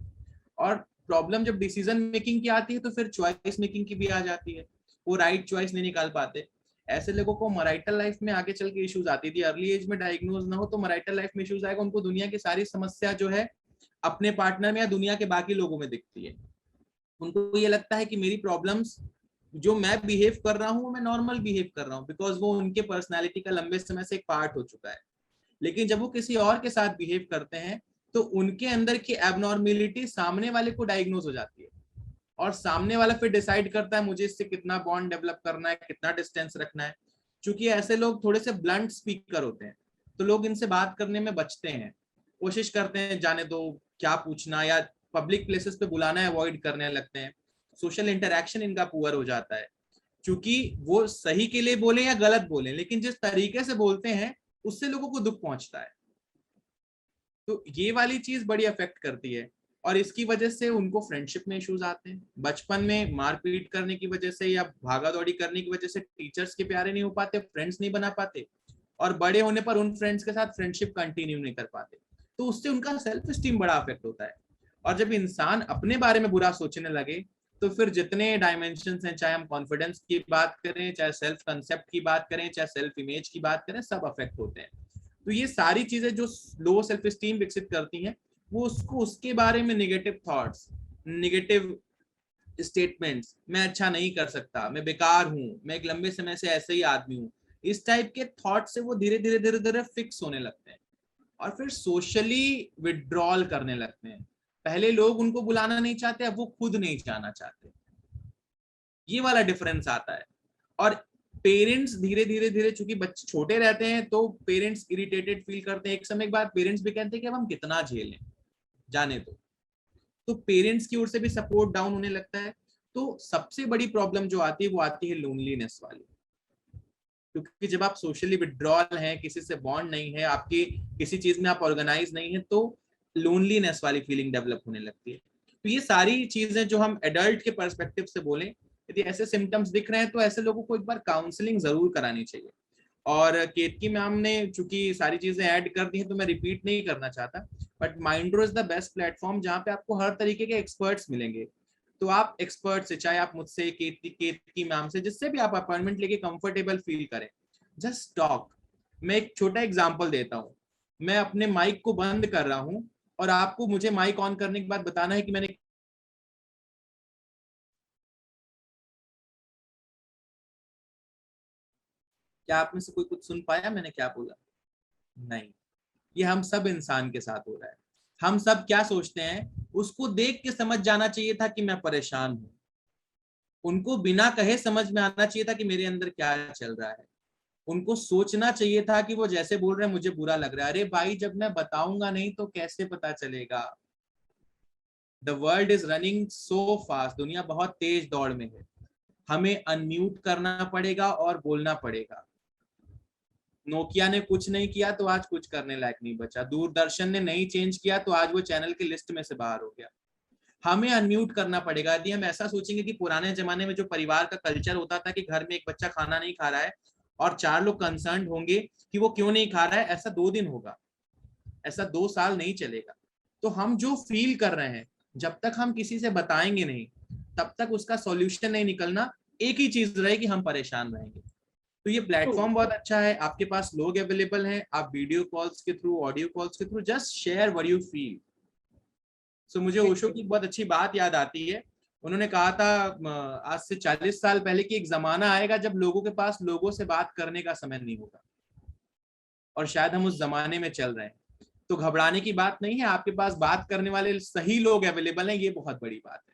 और प्रॉब्लम जब डिसीजन मेकिंग की आती है तो फिर चॉइस मेकिंग की भी आ जाती है. वो राइट चॉइस नहीं निकाल पाते. ऐसे लोगों को मैरिटल लाइफ में आगे चल के इश्यूज आती थी. अर्ली एज में डायग्नोज ना हो तो मैरिटल लाइफ में इश्यूज आएगा. उनको दुनिया की सारी समस्या जो है अपने पार्टनर में या दुनिया के बाकी लोगों में दिखती है. उनको ये लगता है कि मेरी प्रॉब्लम्स, जो मैं बिहेव कर रहा हूँ मैं नॉर्मल बिहेव कर रहा हूँ, बिकॉज वो उनके पर्सनैलिटी का लंबे समय से एक पार्ट हो चुका है. लेकिन जब वो किसी और के साथ बिहेव करते हैं तो उनके अंदर की एबनॉर्मेलिटी सामने वाले को डायग्नोज हो जाती है, और सामने वाला फिर डिसाइड करता है मुझे इससे कितना बॉन्ड डेवलप करना है, कितना डिस्टेंस रखना है. क्योंकि ऐसे लोग थोड़े से ब्लंट स्पीकर होते हैं तो लोग इनसे बात करने में बचते हैं, कोशिश करते हैं जाने दो क्या पूछना, या पब्लिक प्लेसेस पे बुलाना अवॉइड करने लगते हैं. सोशल इंटरेक्शन इनका पुअर हो जाता है, क्योंकि वो सही के लिए बोले या गलत बोले, लेकिन जिस तरीके से बोलते हैं उससे लोगों को दुख पहुंचता है. तो ये वाली चीज बड़ी अफेक्ट करती है, और इसकी वजह से उनको फ्रेंडशिप में इश्यूज आते हैं. बचपन में मारपीट करने की वजह से या भागा दौड़ी करने की वजह से टीचर्स के प्यारे नहीं हो पाते, फ्रेंड्स नहीं बना पाते, और बड़े होने पर उन फ्रेंड्स के साथ फ्रेंडशिप कंटिन्यू नहीं कर पाते. तो उससे उनका सेल्फ स्टीम बड़ा अफेक्ट होता है. और जब इंसान अपने बारे में बुरा सोचने लगे तो फिर जितने डायमेंशंस हैं, चाहे हम कॉन्फिडेंस की बात करें, चाहे सेल्फ कंसेप्ट की बात करें, चाहे सेल्फ इमेज की बात करें, सब अफेक्ट होते हैं. तो ये सारी चीजें जो लो सेल्फ स्टीम विकसित करती हैं, वो उसको उसके बारे में नेगेटिव थॉट्स, नेगेटिव स्टेटमेंट्स, मैं अच्छा नहीं कर सकता, मैं बेकार हूँ, मैं एक लंबे समय से ऐसे ही आदमी हूँ, इस टाइप के थॉट से वो धीरे धीरे फिक्स होने लगते हैं, और फिर सोशली विड्रॉल करने लगते हैं. पहले लोग उनको बुलाना नहीं चाहते, अब वो खुद नहीं जाना चाहते. ये वाला डिफरेंस आता है. और पेरेंट्स धीरे धीरे चूंकि बच्चे छोटे रहते हैं तो पेरेंट्स इरिटेटेड फील करते हैं. एक समय के बाद पेरेंट्स भी कहते हैं कि अब हम कितना झेलें, जाने दो. तो पेरेंट्स की ओर से भी सपोर्ट डाउन होने लगता है. तो सबसे बड़ी प्रॉब्लम जो आती है वो आती है लोनलीनेस वाली. क्योंकि जब आप सोशली विड्रॉल हैं, किसी से बॉन्ड नहीं है, आपकी किसी चीज में आप ऑर्गेनाइज नहीं है, तो लोनलीनेस वाली फीलिंग डेवलप होने लगती है. तो ये सारी चीजें जो हम एडल्ट के पर्सपेक्टिव से बोलें, यदि ऐसे सिम्टम्स दिख रहे हैं तो ऐसे लोगों को एक बार काउंसलिंग जरूर करानी चाहिए। और केतकी मैम ने चूंकि सारी चीजें ऐड कर दी हैं तो मैं रिपीट नहीं करना चाहता, but Mindro is the best platform जहाँ पे आपको हर तरीके के एक्सपर्ट्स मिलेंगे। तो आप एक्सपर्ट से, चाहे आप मुझसे, केतकी मैम से, जिससे भी आप अपॉइंटमेंट लेके कंफर्टेबल फील करें, जस्ट टॉक। मैं एक छोटा एग्जांपल देता हूँ। मैं अपने माइक को बंद कर रहा हूँ और आपको मुझे माइक ऑन करने के बाद बताना है कि मैंने, क्या आप में से कोई कुछ सुन पाया मैंने क्या बोला? नहीं। ये हम सब इंसान के साथ हो रहा है। हम सब क्या सोचते हैं, उसको देख के समझ जाना चाहिए था कि मैं परेशान हूं, उनको बिना कहे समझ में आना चाहिए था कि मेरे अंदर क्या चल रहा है, उनको सोचना चाहिए था कि वो जैसे बोल रहे हैं मुझे बुरा लग रहा है। अरे भाई, जब मैं बताऊंगा नहीं तो कैसे पता चलेगा? The world is running so fast, दुनिया बहुत तेज दौड़ में है। हमें अनम्यूट करना पड़ेगा और बोलना पड़ेगा। नोकिया ने कुछ नहीं किया तो आज कुछ करने लायक नहीं बचा। दूरदर्शन ने नहीं चेंज किया तो आज वो चैनल की लिस्ट में से बाहर हो गया। हमें अनम्यूट करना पड़ेगा। यदि हम ऐसा सोचेंगे कि पुराने जमाने में जो परिवार का कल्चर होता था कि घर में एक बच्चा खाना नहीं खा रहा है और 4 लोग कंसर्न होंगे कि वो क्यों नहीं खा रहा है, ऐसा 2 दिन होगा, ऐसा 2 साल नहीं चलेगा। तो हम जो फील कर रहे हैं, जब तक हम किसी से बताएंगे नहीं, तब तक उसका सॉल्यूशन नहीं निकलना। एक ही चीज रहेगी, हम परेशान रहेंगे। तो ये प्लेटफॉर्म बहुत अच्छा है, आपके पास लोग अवेलेबल हैं, आप वीडियो कॉल्स के थ्रू, ऑडियो कॉल्स के through just share what you feel. So मुझे ओशो की बहुत अच्छी बात याद आती है। उन्होंने कहा था आज से 40 साल पहले कि एक जमाना आएगा जब लोगों के पास लोगों से बात करने का समय नहीं होगा, और शायद हम उस जमाने में चल रहे हैं। तो घबराने की बात नहीं है, आपके पास बात करने वाले सही लोग अवेलेबल हैं, ये बहुत बड़ी बात है।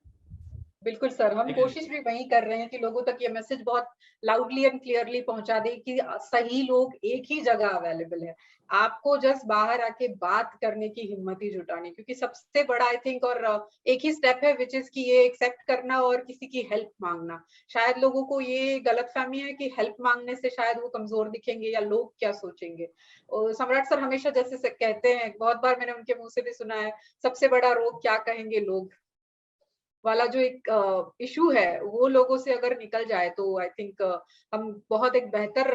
बिल्कुल सर, हम कोशिश भी वही कर रहे हैं कि लोगों तक ये मैसेज बहुत लाउडली एंड क्लियरली पहुंचा दें कि सही लोग एक ही जगह अवेलेबल है। आपको जस्ट बाहर आके बात करने की हिम्मत ही जुटानी, क्योंकि सबसे बड़ा आई थिंक और एक ही स्टेप है, विच इज कि ये एक्सेप्ट करना और किसी की हेल्प मांगना। शायद लोगों को ये गलतफहमी है कि हेल्प मांगने से शायद वो कमजोर दिखेंगे या लोग क्या सोचेंगे। सम्राट सर हमेशा जैसे कहते हैं, बहुत बार मैंने उनके मुंह से भी सुना है, सबसे बड़ा रोग क्या कहेंगे लोग वाला जो एक इशू है, वो लोगों से अगर निकल जाए तो आई थिंक हम बहुत एक बेहतर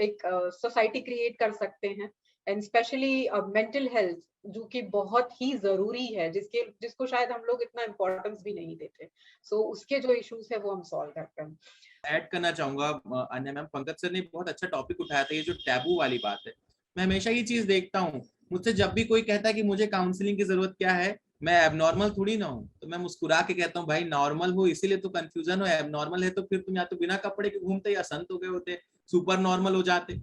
एक सोसाइटी क्रिएट कर सकते हैं। एंड स्पेशली मेंटल हेल्थ, जो कि बहुत ही जरूरी है, जिसको शायद हम लोग इतना इम्पोर्टेंस भी नहीं देते। सो उसके जो इश्यूज है वो हम सॉल्व करते हैं। ऐड करना चाहूंगा अन्य मैम, पंकज सर ने बहुत अच्छा टॉपिक उठाया था, ये जो टैबू वाली बात है। मैं हमेशा ये चीज देखता हूँ, मुझसे जब भी कोई कहता है कि मुझे काउंसलिंग की जरूरत क्या है, मैं एबनॉर्मल थोड़ी ना हूँ, तो मैं मुस्कुरा के कहता हूँ भाई नॉर्मल हो इसीलिए तो कंफ्यूजन हो, एबनॉर्मल है तो फिर तुम या तो बिना कपड़े के घूमते या संत हो गए होते, सुपर नॉर्मल हो जाते।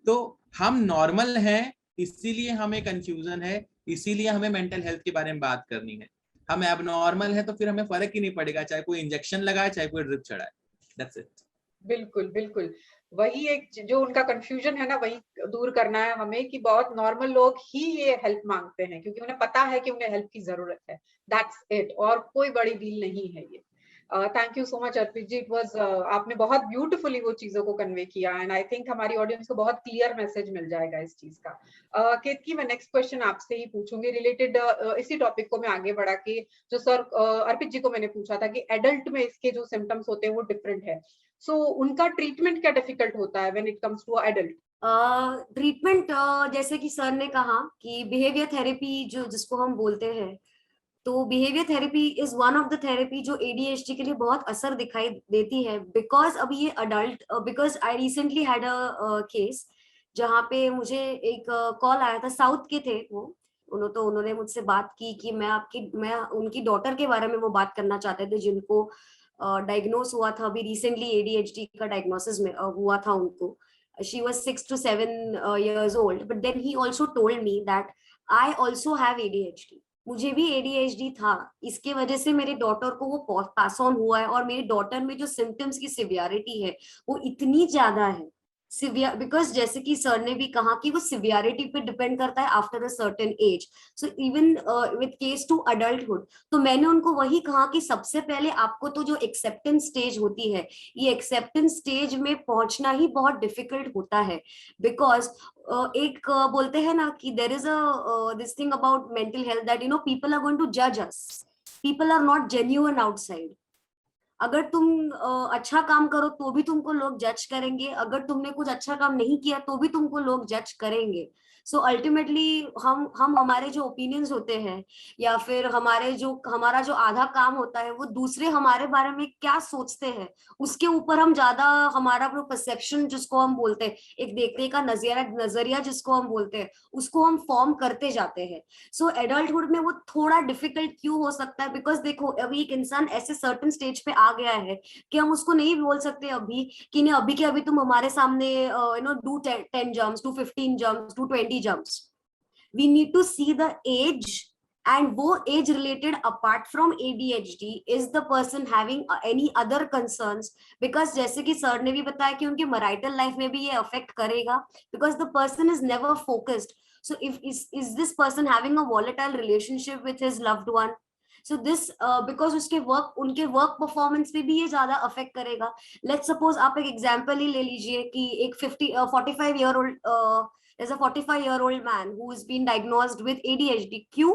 तो हम नॉर्मल हैं, इसीलिए हमें कंफ्यूजन है, इसीलिए हमें मेंटल हेल्थ के बारे में बात करनी है। हम एबनॉर्मल है तो फिर हमें फर्क ही नहीं पड़ेगा, चाहे कोई इंजेक्शन लगाए चाहे कोई ड्रिप चढ़ाए। That's it. बिल्कुल बिल्कुल, वही एक जो उनका कंफ्यूजन है ना, वही दूर करना है हमें कि बहुत नॉर्मल लोग ही ये हेल्प मांगते हैं क्योंकि उन्हें पता है कि उन्हें हेल्प की जरूरत है। दैट्स इट, और कोई बड़ी डील नहीं है ये। Thank you so much Arpit ji, it was आपने बहुत ब्यूटीफुली वो चीजों को कन्वे किया एंड आई थिंक हमारी ऑडियंस को बहुत क्लियर मैसेज मिल जाएगा इस चीज का। केतकी, मैं नेक्स्ट क्वेश्चन आपसे ही पूछूंगी रिलेटेड इसी टॉपिक को मैं आगे बढ़ा के, जो सर अर्पित जी को मैंने पूछा था कि एडल्ट में इसके जो सिम्टम्स होते हैं वो डिफरेंट है, सो उनका ट्रीटमेंट क्या डिफिकल्ट होता है when it comes to adult? Treatment जैसे कि सर ने कहा कि बिहेवियर थेरेपी जो जिसको हम बोलते हैं, तो behaviour therapy is one of the therapy जो एडीएचडी के लिए बहुत असर दिखाई देती है। बिकॉज अभी ये adult, because I recently had a case जहाँ पे मुझे एक कॉल आया था, साउथ के थे वो। उन्होंने मुझसे बात की कि मैं उनकी डॉटर के बारे में वो बात करना चाहते थे जिनको डायग्नोस हुआ था अभी रिसेंटली, एडीएचडी का डायग्नोसिस में हुआ था उनको। She was 6 to 7 years old, but then he also told me that I also have ADHD. मुझे भी ADHD था, इसके वजह से मेरे डॉटर को वो पास ऑन हुआ है, और मेरी डॉटर में जो सिम्टम्स की सिवियरिटी है वो इतनी ज्यादा है सिवियर, बिकॉज जैसे कि सर ने भी कहा कि वो सिवियरिटी पे डिपेंड करता है after a certain age, so even with case to adulthood. तो मैंने उनको वही कहा कि सबसे पहले आपको तो जो एक्सेप्टेंस स्टेज होती है, ये एक्सेप्टेंस स्टेज में पहुंचना ही बहुत डिफिकल्ट होता है। बिकॉज एक बोलते हैं ना कि there is a this thing about mental health that you know people are going to जज us, people are not genuine outside. अगर तुम अच्छा काम करो तो भी तुमको लोग जज करेंगे, अगर तुमने कुछ अच्छा काम नहीं किया तो भी तुमको लोग जज करेंगे. सो अल्टीमेटली हम हमारे जो ओपिनियंस होते हैं या फिर हमारा जो आधा काम होता है वो दूसरे हमारे बारे में क्या सोचते हैं उसके ऊपर हम ज्यादा, हमारा वो परसेप्शन जिसको हम बोलते हैं, एक देखने का नजरिया जिसको हम बोलते हैं, उसको हम फॉर्म करते जाते हैं. सो एडल्टहुड में वो थोड़ा डिफिकल्ट क्यों हो सकता है, बिकॉज देखो अभी एक इंसान ऐसे सर्टेन स्टेज पे आ गया है कि हम उसको नहीं बोल सकते अभी कि नहीं अभी के अभी तुम हमारे सामने do 10 jumps, do 15 jumps, do 20 jumps. We need to see the age, and वो age related apart from ADHD is the person having any other concerns, because जैसे कि सर ने भी बताया कि उनके marital life में भी ये affect करेगा, because the person is never focused. So if is this person having a volatile relationship with his loved one? So this because उनके वर्क परफॉर्मेंस पे भी ये ज्यादा अफेक्ट करेगा. लेट्स सपोज आप एक एग्जांपल ही ले लीजिए कि एक 45 year old there's a 45-year-old man who has been diagnosed with ADHD. क्यों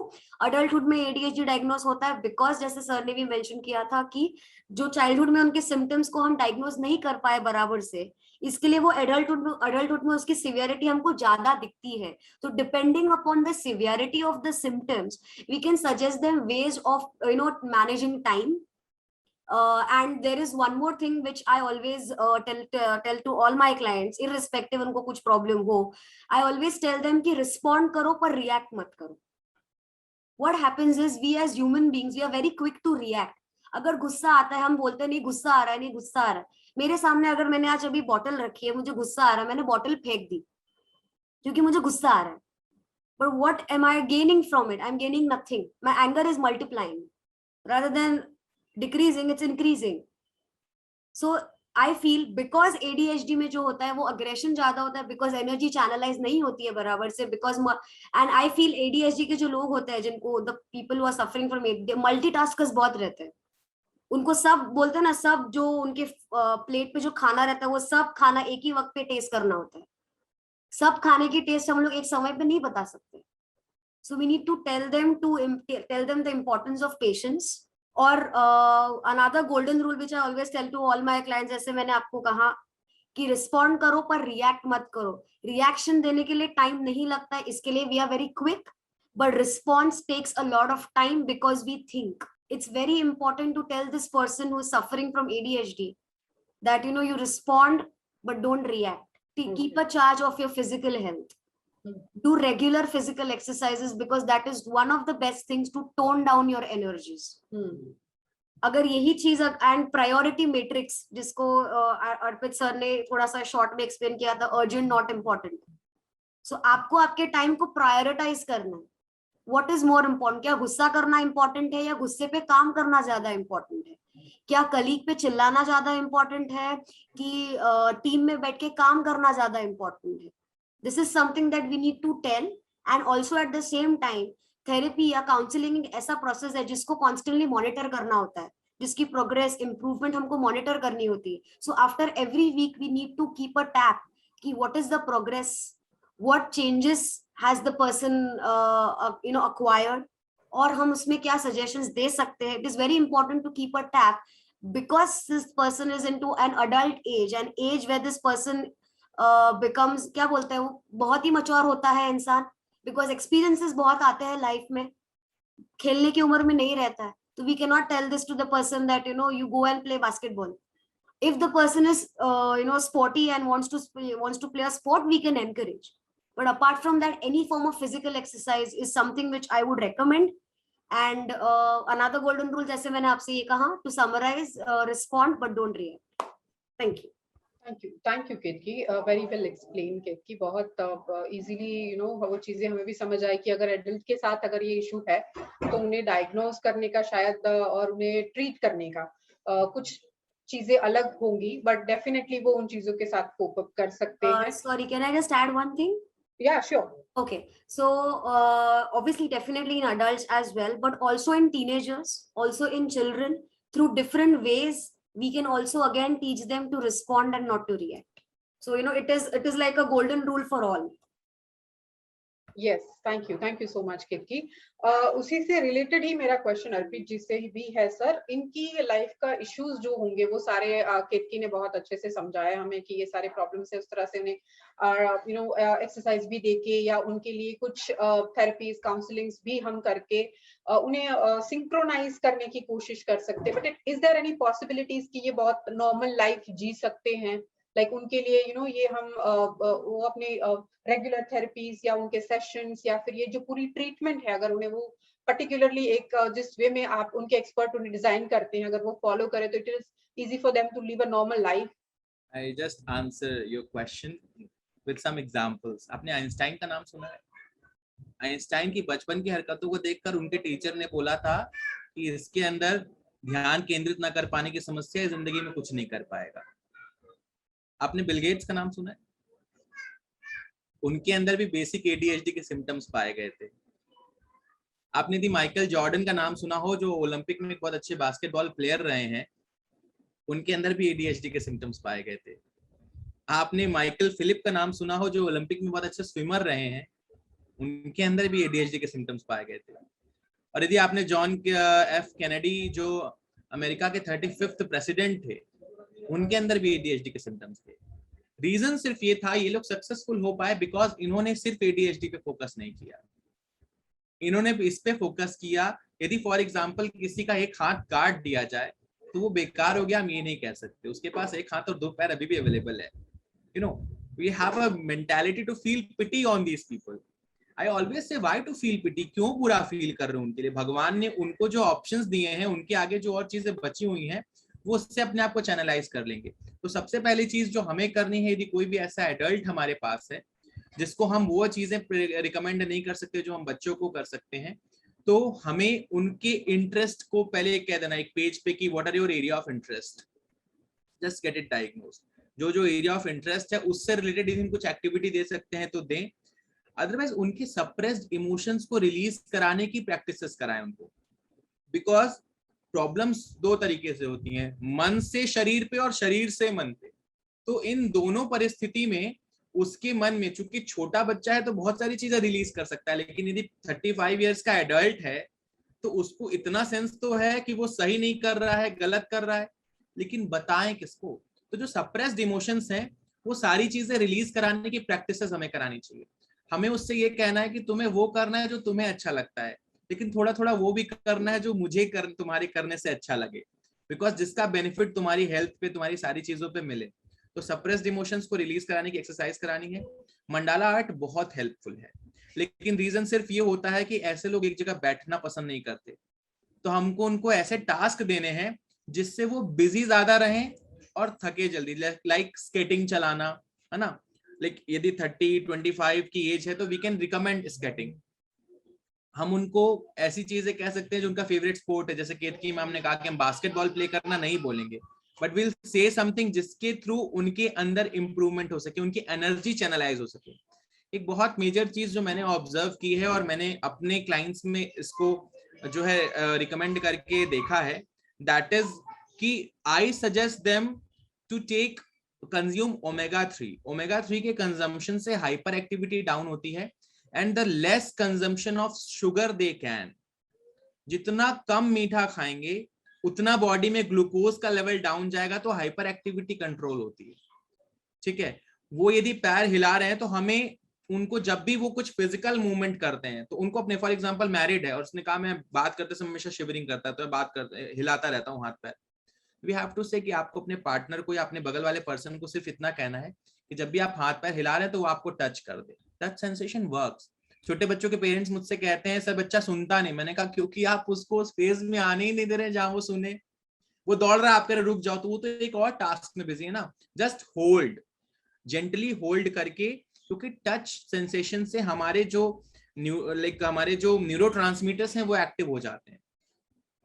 अडल्टहुड में ADHD डायग्नोज होता है? बिकॉज जैसे सर ने भी मेंशन किया था कि जो चाइल्डहुड में उनके सिम्टम्स को हम डायग्नोज नहीं कर पाए बराबर से, इसके लिए वो अडल्टहुड में उसकी सिवियरिटी हमको ज्यादा दिखती है. तो depending upon the severity of the symptoms we can suggest them ways of managing time. And there is one more thing which I always tell to all my clients, irrespective उनको कुछ problem हो, I always tell them कि respond करो पर react मत करो. What happens is we as human beings we are very quick to react. अगर गुस्सा आता है हम बोलते नहीं गुस्सा आ रहा है, नहीं गुस्सा आ रहा है. मेरे सामने अगर मैंने आज अभी बॉटल रखी है, मुझे गुस्सा आ रहा है, मैंने बॉटल फेंक दी क्योंकि मुझे गुस्सा आ रहा है. But what am I gaining from it? I'm gaining nothing. My anger is multiplying rather than decreasing, it's increasing. So I feel because ADHD में जो होता है वो aggression ज्यादा होता है, because energy channelize नहीं होती है बराबर से, because and I feel ADHD के जो लोग होते हैं जिनको the people who are suffering from it, multitaskers बहुत रहते हैं. उनको सब बोलते हैं ना, सब जो उनके प्लेट पे जो खाना रहता है वो सब खाना एक ही वक्त पे टेस्ट करना होता है. सब खाने की टेस्ट हम लोग एक समय पे नहीं बता सकते. So we need to tell them the importance of patience. और another golden rule which I always tell to all my clients, जैसे मैंने आपको कहा कि रिस्पॉन्ड करो पर रिएक्ट मत करो. रिएक्शन देने के लिए टाइम नहीं लगता है, इसके लिए we are very quick, but response takes a lot of time because we think. It's very important to tell this person who is suffering from ADHD that you respond but don't react. Keep a charge of your physical health. Do regular physical exercises because that is one of the best things to tone down your energies. अगर यही चीज and priority matrix जिसको अर्पित sir ने थोड़ा सा short में explain किया था, अर्जेंट नॉट इम्पोर्टेंट. सो आपको आपके टाइम को प्रायोरिटाइज करना है. What is more important? क्या गुस्सा करना इम्पोर्टेंट है या गुस्से पे काम करना ज्यादा इम्पोर्टेंट है? क्या कलीग पे चिल्लाना ज्यादा इम्पोर्टेंट है कि टीम में बैठ के काम करना ज्यादा इम्पोर्टेंट है? This is something that we need to tell. And also at the same time therapy या काउंसलिंग एक ऐसा प्रोसेस है जिसको कॉन्स्टेंटली मॉनिटर करना होता है, जिसकी प्रोग्रेस इंप्रूवमेंट हमको मॉनिटर करनी होती है. So after every week we need to keep a tab कि what is the progress, what changes has the person acquired, और हम उसमें क्या सजेशंस दे सकते हैं. It is very important to keep a tab because this person is into an adult age, an age where this person becomes, क्या बोलते हैं, वो बहुत ही mature होता है इंसान, because experiences बहुत आते हैं लाइफ में, खेलने की उम्र में नहीं रहता है. तो we cannot tell this to the person that you go and play basketball. If the person is sporty and wants to play a sport, we can encourage. But apart from that, any form of physical exercise is something which I would recommend. And another golden rule, जैसे मैंने आपसे ये कहा, to summarize, respond but don't react. Thank you. Thank you Ketaki, very well explained केतकी. बहुत easily वो चीजें हमें भी समझ आई कि अगर एडल्ट के साथ अगर ये इशू है तो उन्हें डायग्नोज करने का शायद और उन्हें ट्रीट करने का कुछ चीजें अलग होंगी, बट डेफिनेटली वो उन चीजों के साथ कोप अप कर सकते हैं. Sorry, can I just add one thing? Yeah, sure. Okay, so obviously definitely in adults as well, but also in teenagers, also in children, through different ways we can also again teach them to respond and not to react. So it is like a golden rule for all. Yes, thank you so much Ketaki. उसी से related ही मेरा question अर्पित जी से भी है sir. इनकी life का issues जो होंगे वो सारे केतकी ने बहुत अच्छे से समझाया हमें कि ये सारे प्रॉब्लम्स है, उस तरह से उन्हें एक्सरसाइज भी देके या उनके लिए कुछ थेरेपीज काउंसलिंग्स भी हम करके उन्हें सिंक्रोनाइज करने की कोशिश कर सकते हैं। But is there any possibilities कि ये बहुत नॉर्मल लाइफ जी सकते हैं? लाइक उनके लिए ये हम वो अपने रेगुलर थेरेपीज या उनके सेशंस या फिर ये जो पूरी ट्रीटमेंट है, अगर उन्हें वो पर्टिकुलरली एक जिस वे में आप उनके एक्सपर्ट उन्हें डिजाइन करते हैं, अगर वो फॉलो करें तो it is easy for them to live a normal life. I just answer your question with some examples. आपने आइंस्टाइन का नाम सुना है? आइंस्टाइन की बचपन की हरकतों को देखकर उनके टीचर ने बोला था कि इसके अंदर ध्यान केंद्रित न कर पाने की समस्या है, जिंदगी में कुछ नहीं कर पाएगा। आपने बिल गेट्स का नाम सुना है? उनके अंदर भी बेसिक ADHD के सिम्टम्स पाए गए थे। आपने यदि माइकल जॉर्डन का नाम सुना हो, जो ओलंपिक में बहुत अच्छे बास्केटबॉल प्लेयर रहे हैं, उनके अंदर भी ADHD के सिम्टम्स पाए गए थे। आपने माइकल फिलिप का नाम सुना हो, जो ओलंपिक में बहुत अच्छे स्विमर रहे हैं, उनके अंदर भी ADHD के सिम्टम्स पाए गए थे। और यदि आपने जॉन F कैनेडी, जो अमेरिका के 35th प्रेसिडेंट थे, उनके अंदर भी ADHD के सिम्टम्स थे। रीजन सिर्फ ये था, ये लोग सक्सेसफुल हो पाए बिकॉज इन्होंने सिर्फ ADHD पे फोकस नहीं किया, इन्होंने इस पे फोकस किया। यदि फॉर एग्जांपल किसी का एक हाथ काट दिया जाए तो वो बेकार हो गया, हम ये नहीं कह सकते। उसके पास एक हाथ और दो पैर अभी भी अवेलेबल है। We have a mentality to feel pity on these people. I always say why to feel pity, क्यों बुरा फील कर रहे हो उनके लिए? भगवान ने उनको जो ऑप्शंस दिए हैं, उनके आगे जो और चीजें बची हुई हैं, वो उससे अपने आप को चैनलाइज कर लेंगे। तो सबसे पहली चीज जो हमें करनी है, यदि कोई भी ऐसा एडल्ट हमारे पास है जिसको हम वो चीजें रिकमेंड नहीं कर सकते जो हम बच्चों को कर सकते हैं, तो हमें उनके इंटरेस्ट को पहले कह देना एक पेज पे कि what are your area of interest, just get it diagnosed. जो एरिया ऑफ इंटरेस्ट है उससे रिलेटेड यदि कुछ एक्टिविटी दे सकते हैं तो दें। अदरवाइज उनके सप्रेस्ड इमोशंस को रिलीज कराने की प्रैक्टिसेस कराएं उनको। बिकॉज प्रॉब्लम्स दो तरीके से होती हैं, मन से शरीर पे और शरीर से मन पे। तो इन दोनों परिस्थिति में उसके मन में, चूंकि छोटा बच्चा है तो बहुत सारी चीजें रिलीज कर सकता है, लेकिन यदि 35 इयर्स का एडल्ट है तो उसको इतना सेंस तो है कि वो सही नहीं कर रहा है, गलत कर रहा है, लेकिन बताएं किसको? तो जो सप्रेस्ड इमोशंस हैं वो सारी चीजें रिलीज कराने की प्रैक्टिसेस हमें करानी चाहिए। हमें उससे ये कहना है कि तुम्हें वो करना है जो तुम्हें अच्छा लगता है, लेकिन थोड़ा थोड़ा वो भी करना है जो मुझे तुम्हारे करने से अच्छा लगे, बिकॉज जिसका बेनिफिट तुम्हारी हेल्थ पे, तुम्हारी सारी चीजों पे मिले। तो सप्रेस्ड इमोशंस को रिलीज कराने की एक्सरसाइज करानी है। मंडाला आर्ट बहुत हेल्पफुल है, लेकिन रीजन सिर्फ ये होता है कि ऐसे लोग एक जगह बैठना पसंद नहीं करते। तो हमको उनको ऐसे टास्क देने हैं जिससे वो बिजी ज्यादा रहें और थके जल्दी, लाइक स्केटिंग चलाना, है ना। लाइक यदि 30-25 की एज है तो वी कैन रिकमेंड स्केटिंग। हम उनको ऐसी चीजें कह सकते हैं जो उनका फेवरेट स्पोर्ट है, जैसे केतकी मैम ने कहा कि हम बास्केटबॉल प्ले करना नहीं बोलेंगे, बट विल से समथिंग जिसके थ्रू उनके अंदर इंप्रूवमेंट हो सके, उनकी एनर्जी चैनलाइज हो सके। एक बहुत मेजर चीज जो मैंने ऑब्जर्व की है और मैंने अपने क्लाइंट्स में इसको जो है रिकमेंड करके देखा है, दैट इज कि I suggest them to take consume omega three. Omega three के कंजम्पशन से हाइपर एक्टिविटी डाउन होती है and the less consumption of sugar they can. जितना कम मीठा खाएंगे उतना बॉडी में ग्लूकोज का लेवल डाउन जाएगा, तो हाइपर एक्टिविटी कंट्रोल होती है। ठीक है, वो यदि पैर हिला रहे हैं तो हमें उनको जब भी वो कुछ फिजिकल मूवमेंट करते हैं तो उनको अपने, फॉर एग्जांपल मैरिड है और उसने कहा मैं बात करते समय हमेशा शिवरिंग करता है तो मैं बात करते हिलाता रहता हूँ हाथ पैर, वी हैव टू से कि आपको अपने पार्टनर को या अपने बगल वाले पर्सन को सिर्फ इतना कहना है कि जब भी आप हाथ पैर हिला रहे हैं तो वो आपको टच कर दे। Touch sensation works. छोटे बच्चों के पेरेंट्स मुझसे कहते हैं सर बच्चा सुनता नहीं। मैंने कहा क्योंकि आप उसको उस फेज में आने ही नहीं दे रहे जहां वो सुने। वो दौड़ रहा है, आप कह रहे रुक जाओ, तो वो तो एक और टास्क में बिजी है ना। जस्ट होल्ड, जेंटली होल्ड करके, क्योंकि टच सेंसेशन से हमारे जो हमारे जो न्यूरोट्रांसमीटर्स हैं वो एक्टिव हो जाते हैं।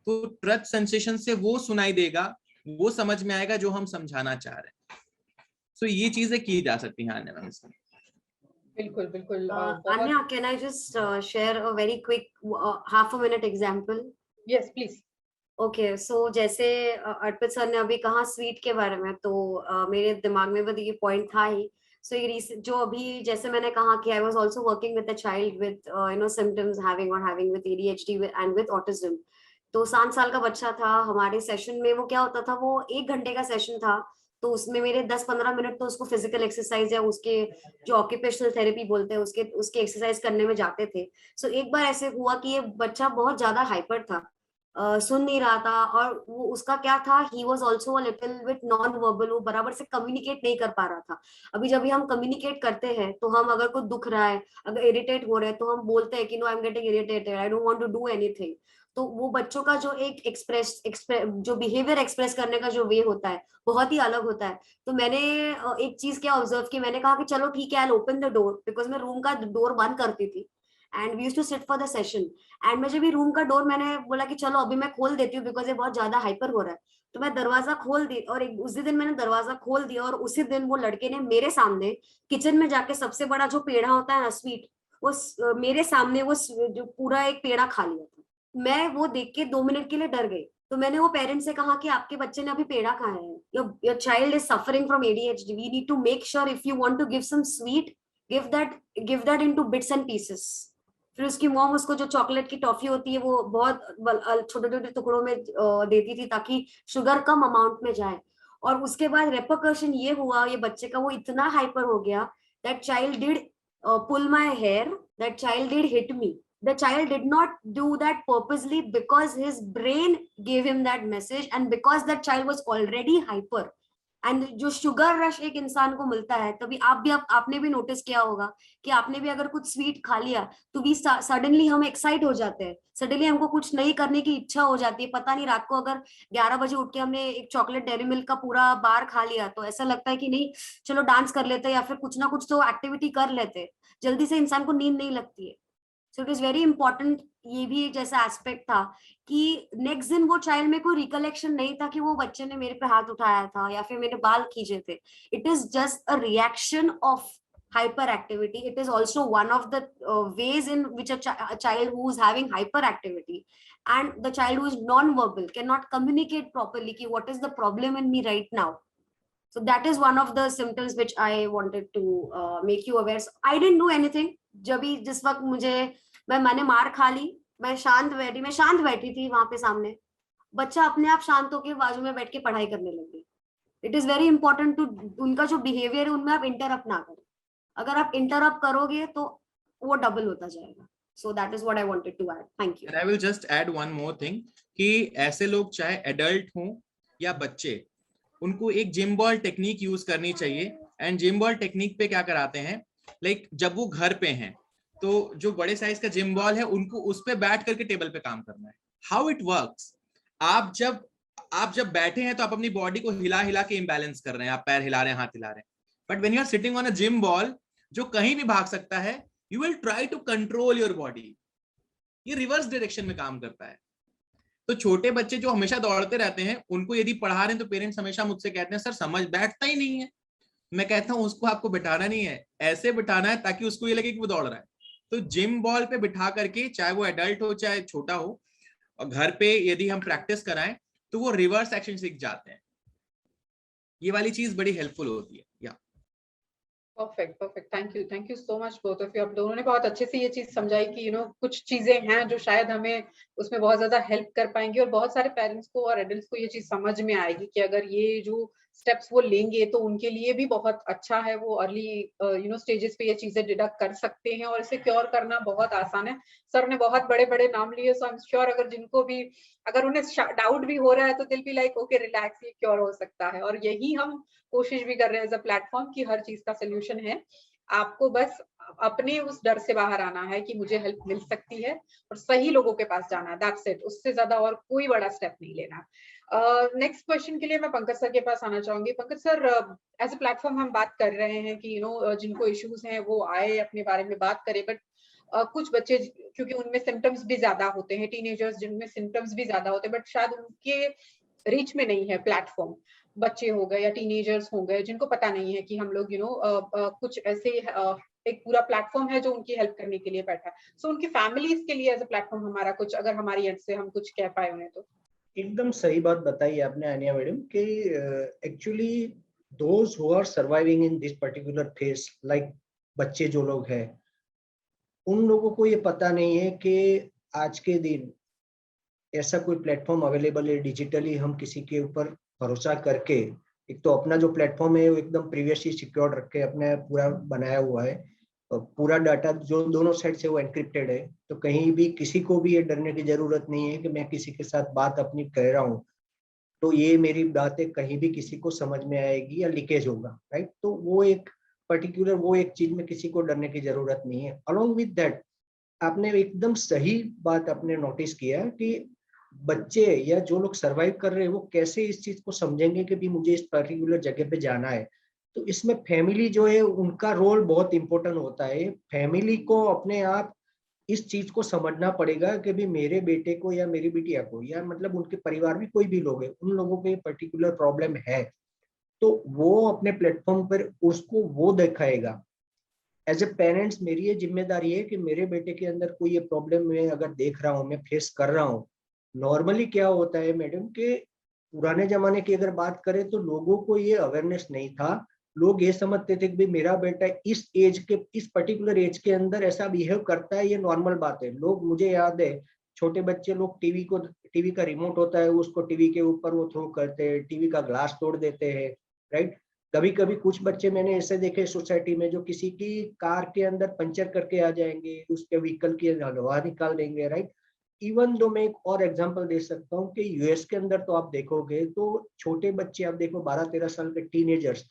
तो टच सेंसेशन से वो सुनाई देगा, वो समझ में आएगा जो हम समझाना चाह रहे हैं। सो ये चीजें की जा सकती हैं आने वाले समय। बिल्कुल बिल्कुल। Anya, can I just share a very quick half a minute example? Yes, please. Okay so जैसे अर्पित सर ने अभी कहा स्वीट के बारे में, तो मेरे दिमाग में भी ये पॉइंट था ही। सो ये जो अभी जैसे मैंने कहा कि I was also working with a child with symptoms having with ADHD and with autism. तो 7 साल का बच्चा था हमारे सेशन में। वो क्या होता था, वो 1 घंटे का सेशन था, तो उसमें मेरे 10-15 मिनट तो उसको फिजिकल एक्सरसाइज या उसके जो ऑक्यूपेशनल थेरेपी बोलते हैं उसके उसके एक्सरसाइज करने में जाते थे। सो एक बार ऐसे हुआ कि ये बच्चा बहुत ज्यादा हाइपर था, सुन नहीं रहा था, और वो उसका क्या था, he was also little bit non verbal, वो बराबर से कम्युनिकेट नहीं कर पा रहा था। अभी जब भी हम कम्युनिकेट करते हैं तो हम अगर कुछ दुख रहा है, अगर इरिटेट हो रहे हैं, तो हम बोलते हैं कि no I am getting irritated, I don't want to do anything. तो वो बच्चों का जो एक जो बिहेवियर एक्सप्रेस करने का जो वे होता है बहुत ही अलग होता है। तो मैंने एक चीज क्या ऑब्जर्व की, मैंने कहा कि चलो ठीक है, I open the door, because मैं रूम का डोर बंद करती थी and we used to sit for the session. And मैं जब भी रूम का डोर, मैंने बोला कि चलो अभी मैं खोल देती हूँ बिकॉज ये बहुत ज्यादा हाइपर हो रहा है। तो मैं दरवाजा खोल दी, और उसी दिन मैंने दरवाजा खोल दिया, और उसी दिन वो लड़के ने मेरे सामने किचन में जाके सबसे बड़ा जो पेड़ा होता है ना स्वीट, वो मेरे सामने वो जो पूरा एक पेड़ा खा लिया था। मैं वो देख के 2 मिनट के लिए डर गई। तो मैंने वो पेरेंट्स से कहा कि आपके बच्चे ने अभी पेड़ा खाया है, your child is suffering from ADHD, we need to make sure if you want to give some sweet, give that into bits and pieces. फिर उसकी मॉम उसको जो चॉकलेट की टॉफी होती है वो बहुत छोटे छोटे टुकड़ों में देती थी ताकि शुगर कम अमाउंट में जाए। और उसके बाद रेपरकशन ये हुआ, ये बच्चे का वो इतना हाइपर हो गया, that child did pull my hair, that child did hit me. The child did not do that purposely because his brain gave him that message, and because that child was already hyper. And जो sugar rush एक इंसान को मिलता है, तभी आपने भी notice किया होगा कि आपने भी अगर कुछ स्वीट खा लिया तो भी सडनली हम एक्साइट हो जाते हैं, सडनली हमको कुछ नहीं करने की इच्छा हो जाती है। पता नहीं, रात को अगर 11 बजे उठ के हमने एक चॉकलेट डेयरी मिल्क का पूरा बार खा लिया तो ऐसा लगता है कि नहीं चलो डांस कर लेते या फिर कुछ ना कुछ तो एक्टिविटी कर लेते, जल्दी से इंसान को नींद नहीं लगती है। So it is very important. ये भी एक जैसा एस्पेक्ट था कि नेक्स्ट दिन वो चाइल्ड में कोई रिकलेक्शन नहीं था कि वो बच्चे ने मेरे पे हाथ उठाया था या फिर मेरे बाल खींचे थे। It is just a reaction of hyperactivity. It is also one of the ways in which a child who is having hyperactivity and the child who is non-verbal cannot communicate properly ki what is the problem in me right now. So that is one of the symptoms which I wanted to make you aware. So I didn't do anything. जब भी जिस वक्त मैंने मार खा ली, मैं शांत बैठी थी वहां पे सामने, बच्चा अपने आप शांत होकर बाजू में बैठ के पढ़ाई करने लगी। It is very important to, उनका जो बिहेवियर है उनमें आप इंटरप्ट ना करें। अगर आप इंटरप्ट करोगे तो वो डबल होता जाएगा। So that is what I wanted to add. Thank you. I will just add one more thing कि ऐसे लोग चाहे एडल्ट हों या बच्चे, उनको एक जिम बॉल टेक्निक यूज करनी चाहिए। एंड जिम बॉल टेक्निक पे क्या कराते हैं, लाइक जब वो घर पे हैं तो जो बड़े साइज का जिम बॉल है उनको उस पे बैठ करके टेबल पे काम करना है। हाउ इट वर्क्स, आप जब बैठे हैं तो आप अपनी बॉडी को हिला हिला के इम्बैलेंस कर रहे हैं, आप पैर हिला रहे हैं, हाथ हिला रहे हैं। But when you are sitting on a gym ball जो कहीं भी भाग सकता है, you will try to control your body. ये रिवर्स डायरेक्शन में काम करता है। तो छोटे बच्चे जो हमेशा दौड़ते रहते हैं, उनको यदि पढ़ा रहे हैं तो पेरेंट्स हमेशा मुझसे कहते हैं सर समझ बैठता ही नहीं है। मैं कहता हूं उसको आपको बिठाना नहीं है, ऐसे बिठाना है ताकि उसको ये लगे कि वो दौड़ रहा है। तो जिम बॉल पे बिठा करके, चाहे वो एडल्ट हो चाहे छोटा हो, और घर पे यदि हम प्रैक्टिस कराएं तो वो रिवर्स एक्शन सीख जाते हैं। ये वाली चीज बड़ी हेल्पफुल होती है। या perfect, thank you so much both of you. आप दोनों ने बहुत अच्छे से ये चीज समझाई कि कुछ चीजें हैं जो शायद हमें उसमें बहुत ज्यादा हेल्प कर पाएंगी, और बहुत सारे पेरेंट्स को और एडल्ट्स को ये चीज समझ में आएगी कि अगर ये जो स्टेप्स वो लेंगे तो उनके लिए भी बहुत अच्छा है। वो अर्ली स्टेजेस पे ये चीजें डिडक्ट कर सकते हैं और इसे क्योर करना बहुत आसान है। सर ने बहुत बड़े बड़े नाम लिए, सो आई एम श्योर अगर उन्हें डाउट भी हो रहा है तो दिल बी लाइक ओके रिलैक्स, ये क्योर हो सकता है। और यही हम कोशिश भी कर रहे हैं एज अ प्लेटफॉर्म की हर चीज का सोल्यूशन है। आपको बस अपने उस डर से बाहर आना है कि मुझे हेल्प मिल सकती है और सही लोगों के पास जाना है, दैट्स इट। उससे ज्यादा और कोई बड़ा स्टेप नहीं लेना। नेक्स्ट क्वेश्चन के लिए मैं पंकज सर के पास आना चाहूंगी। Pankaj sir, as a platform हम बात कर रहे हैं कि जिनको इश्यूज हैं वो आए अपने बारे में बात करें, बट कुछ बच्चे क्योंकि उनमें सिम्टम्स भी ज्यादा होते हैं, टीनेजर्स जिनमें सिम्टम्स भी ज्यादा होते हैं, बट शायद उनके रीच में नहीं है प्लेटफॉर्म। बच्चे हो गए या टीनेजर्स हो गए जिनको पता नहीं है कि हम लोग कुछ ऐसे एक पूरा प्लेटफॉर्म है जो उनकी हेल्प करने के लिए बैठा है। सो उनकी फैमिलीज के लिए एज अ प्लेटफॉर्म हमारा कुछ, अगर हमारी एंड से हम कुछ कह पाए उन्हें तो। एकदम सही बात बताई आपने आनिया मैडम कि actually those who are surviving in this particular phase, like बच्चे जो लोग हैं, उन लोगों को ये पता नहीं है कि आज के दिन ऐसा कोई प्लेटफॉर्म अवेलेबल है डिजिटली, हम किसी के ऊपर भरोसा करके, एक तो अपना जो प्लेटफॉर्म है वो एकदम प्रीवियसली सिक्योर्ड रख के अपने पूरा बनाया हुआ है, और पूरा डाटा जो दोनों साइड से वो एनक्रिप्टेड है, तो कहीं भी किसी को भी ये डरने की जरूरत नहीं है कि मैं किसी के साथ बात अपनी कह रहा हूँ तो ये मेरी बातें कहीं भी किसी को समझ में आएगी या लीकेज होगा, राइट। तो वो एक पर्टिकुलर वो एक चीज में किसी को डरने की जरूरत नहीं है। अलोंग विद दैट, आपने एकदम सही बात आपने नोटिस किया कि बच्चे या जो लोग सरवाइव कर रहे हैं वो कैसे इस चीज को समझेंगे कि भी मुझे इस पर्टिकुलर जगह पे जाना है। तो इसमें फैमिली जो है उनका रोल बहुत इंपॉर्टेंट होता है। फैमिली को अपने आप इस चीज को समझना पड़ेगा कि भी मेरे बेटे को या मेरी बिटिया को या मतलब उनके परिवार में कोई भी लोग है, उन लोगों को ये पर्टिकुलर प्रॉब्लम है, तो वो अपने प्लेटफॉर्म पर उसको वो दिखाएगा। एज ए पेरेंट्स मेरी ये जिम्मेदारी है कि मेरे बेटे के अंदर कोई ये प्रॉब्लम मैं अगर देख रहा हूँ, मैं फेस कर रहा हूँ। नॉर्मली क्या होता है मैडम के पुराने जमाने की अगर बात करें तो लोगों को ये अवेयरनेस नहीं था। लोग ये समझते थे कि भाई मेरा बेटा इस एज के इस पर्टिकुलर एज के अंदर ऐसा बिहेव करता है, ये नॉर्मल बात है। लोग, मुझे याद है छोटे बच्चे लोग टीवी का रिमोट होता है उसको टीवी के ऊपर वो थ्रो करते हैं, टीवी का ग्लास तोड़ देते हैं, राइट। कभी कभी कुछ बच्चे मैंने ऐसे देखे सोसाइटी में जो किसी की कार के अंदर पंचर करके आ जाएंगे, उसके व्हीकल की हवा निकाल देंगे, राइट। इवन दो मैं एक और एग्जांपल दे सकता हूँ कि यूएस के अंदर तो आप देखोगे तो छोटे बच्चे, आप देखो 12-13 साल के टीनेजर्स,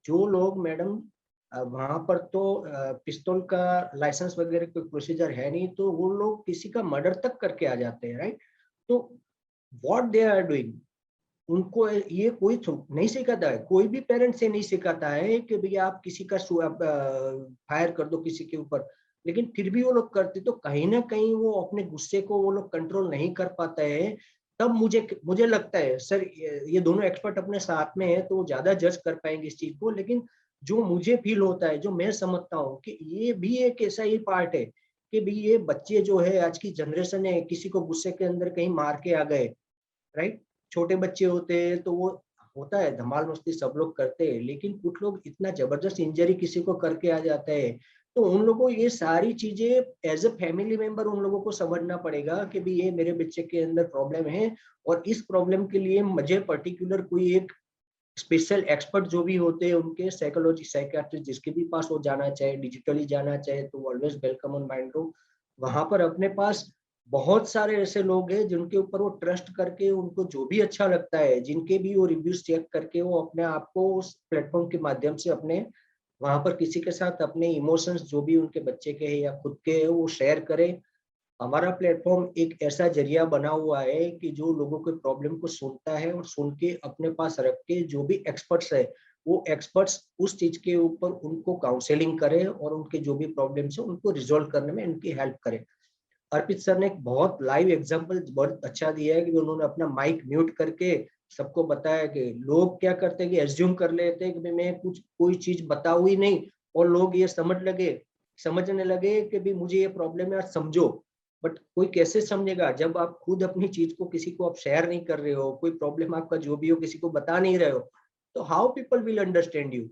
जो लोग मैडम वहां पर तो पिस्तौल का लाइसेंस वगैरह कोई प्रोसीजर है नहीं, तो वो लोग किसी का मर्डर तक करके आ जाते हैं, राइट। तो व्हाट दे आर डूइंग, उनको ये कोई नहीं सिखाता है, कोई भी पेरेंट्स से नहीं सिखाता है कि भैया आप किसी का फायर कर दो किसी के ऊपर, लेकिन फिर भी वो लोग करते। तो कहीं ना कहीं वो अपने गुस्से को वो लोग कंट्रोल नहीं कर पाते हैं। तब मुझे मुझे लगता है सर, ये दोनों एक्सपर्ट अपने साथ में है तो वो ज्यादा जज कर पाएंगे इस चीज को, लेकिन जो मुझे फील होता है, जो मैं समझता हूँ कि ये भी एक ऐसा ही पार्ट है कि भाई ये बच्चे जो है आज की जनरेशन है, किसी को गुस्से के अंदर कहीं मार के आ गए, राइट। छोटे बच्चे होते हैं तो वो होता है धमाल मस्ती सब लोग करते हैं, लेकिन कुछ लोग इतना जबरदस्त इंजरी किसी को करके आ जाते हैं। तो उन लोगों को ये सारी चीजें एज ए फैमिली मेंबर उन लोगों को समझना पड़ेगा कि भी ये मेरे बच्चे के अंदर प्रॉब्लम है, और इस प्रॉब्लम के लिए मुझे पर्टिकुलर कोई एक स्पेशल एक्सपर्ट जो भी होते हैं उनके साइकोलॉजी साइकियाट्रिस्ट जिसके भी पास वो जाना चाहे, डिजिटली जाना चाहे, तो ऑलवेज वेलकम ऑन माइंड्रो। वहां पर अपने पास बहुत सारे ऐसे लोग हैं जिनके ऊपर वो ट्रस्ट करके उनको जो भी अच्छा लगता है, जिनके भी वो रिव्यूज चेक करके वो अपने आप को उस प्लेटफॉर्म के माध्यम से अपने वहां पर किसी के साथ अपने इमोशंस जो भी उनके बच्चे के हैं या खुद के है वो शेयर करें। हमारा प्लेटफॉर्म एक ऐसा जरिया बना हुआ है कि जो लोगों के प्रॉब्लम को सुनता है और सुन के अपने पास रख के जो भी एक्सपर्ट्स है वो एक्सपर्ट्स उस चीज के ऊपर उनको काउंसलिंग करे और उनके जो भी प्रॉब्लम्स है उनको रिजोल्व करने में उनकी हेल्प करे। अर्पित सर ने एक बहुत लाइव एग्जांपल बहुत अच्छा दिया है कि उन्होंने अपना माइक म्यूट करके सबको बताया कि लोग क्या करते हैं कि एज्यूम कर लेते हैं कि मैं कुछ कोई चीज बताऊँ ही नहीं, और लोग ये समझने लगे कि भी मुझे ये प्रॉब्लम है समझो। बट कोई कैसे समझेगा जब आप खुद अपनी चीज को किसी को आप शेयर नहीं कर रहे हो, कोई प्रॉब्लम आपका जो भी हो किसी को बता नहीं रहे हो, तो how people will understand you,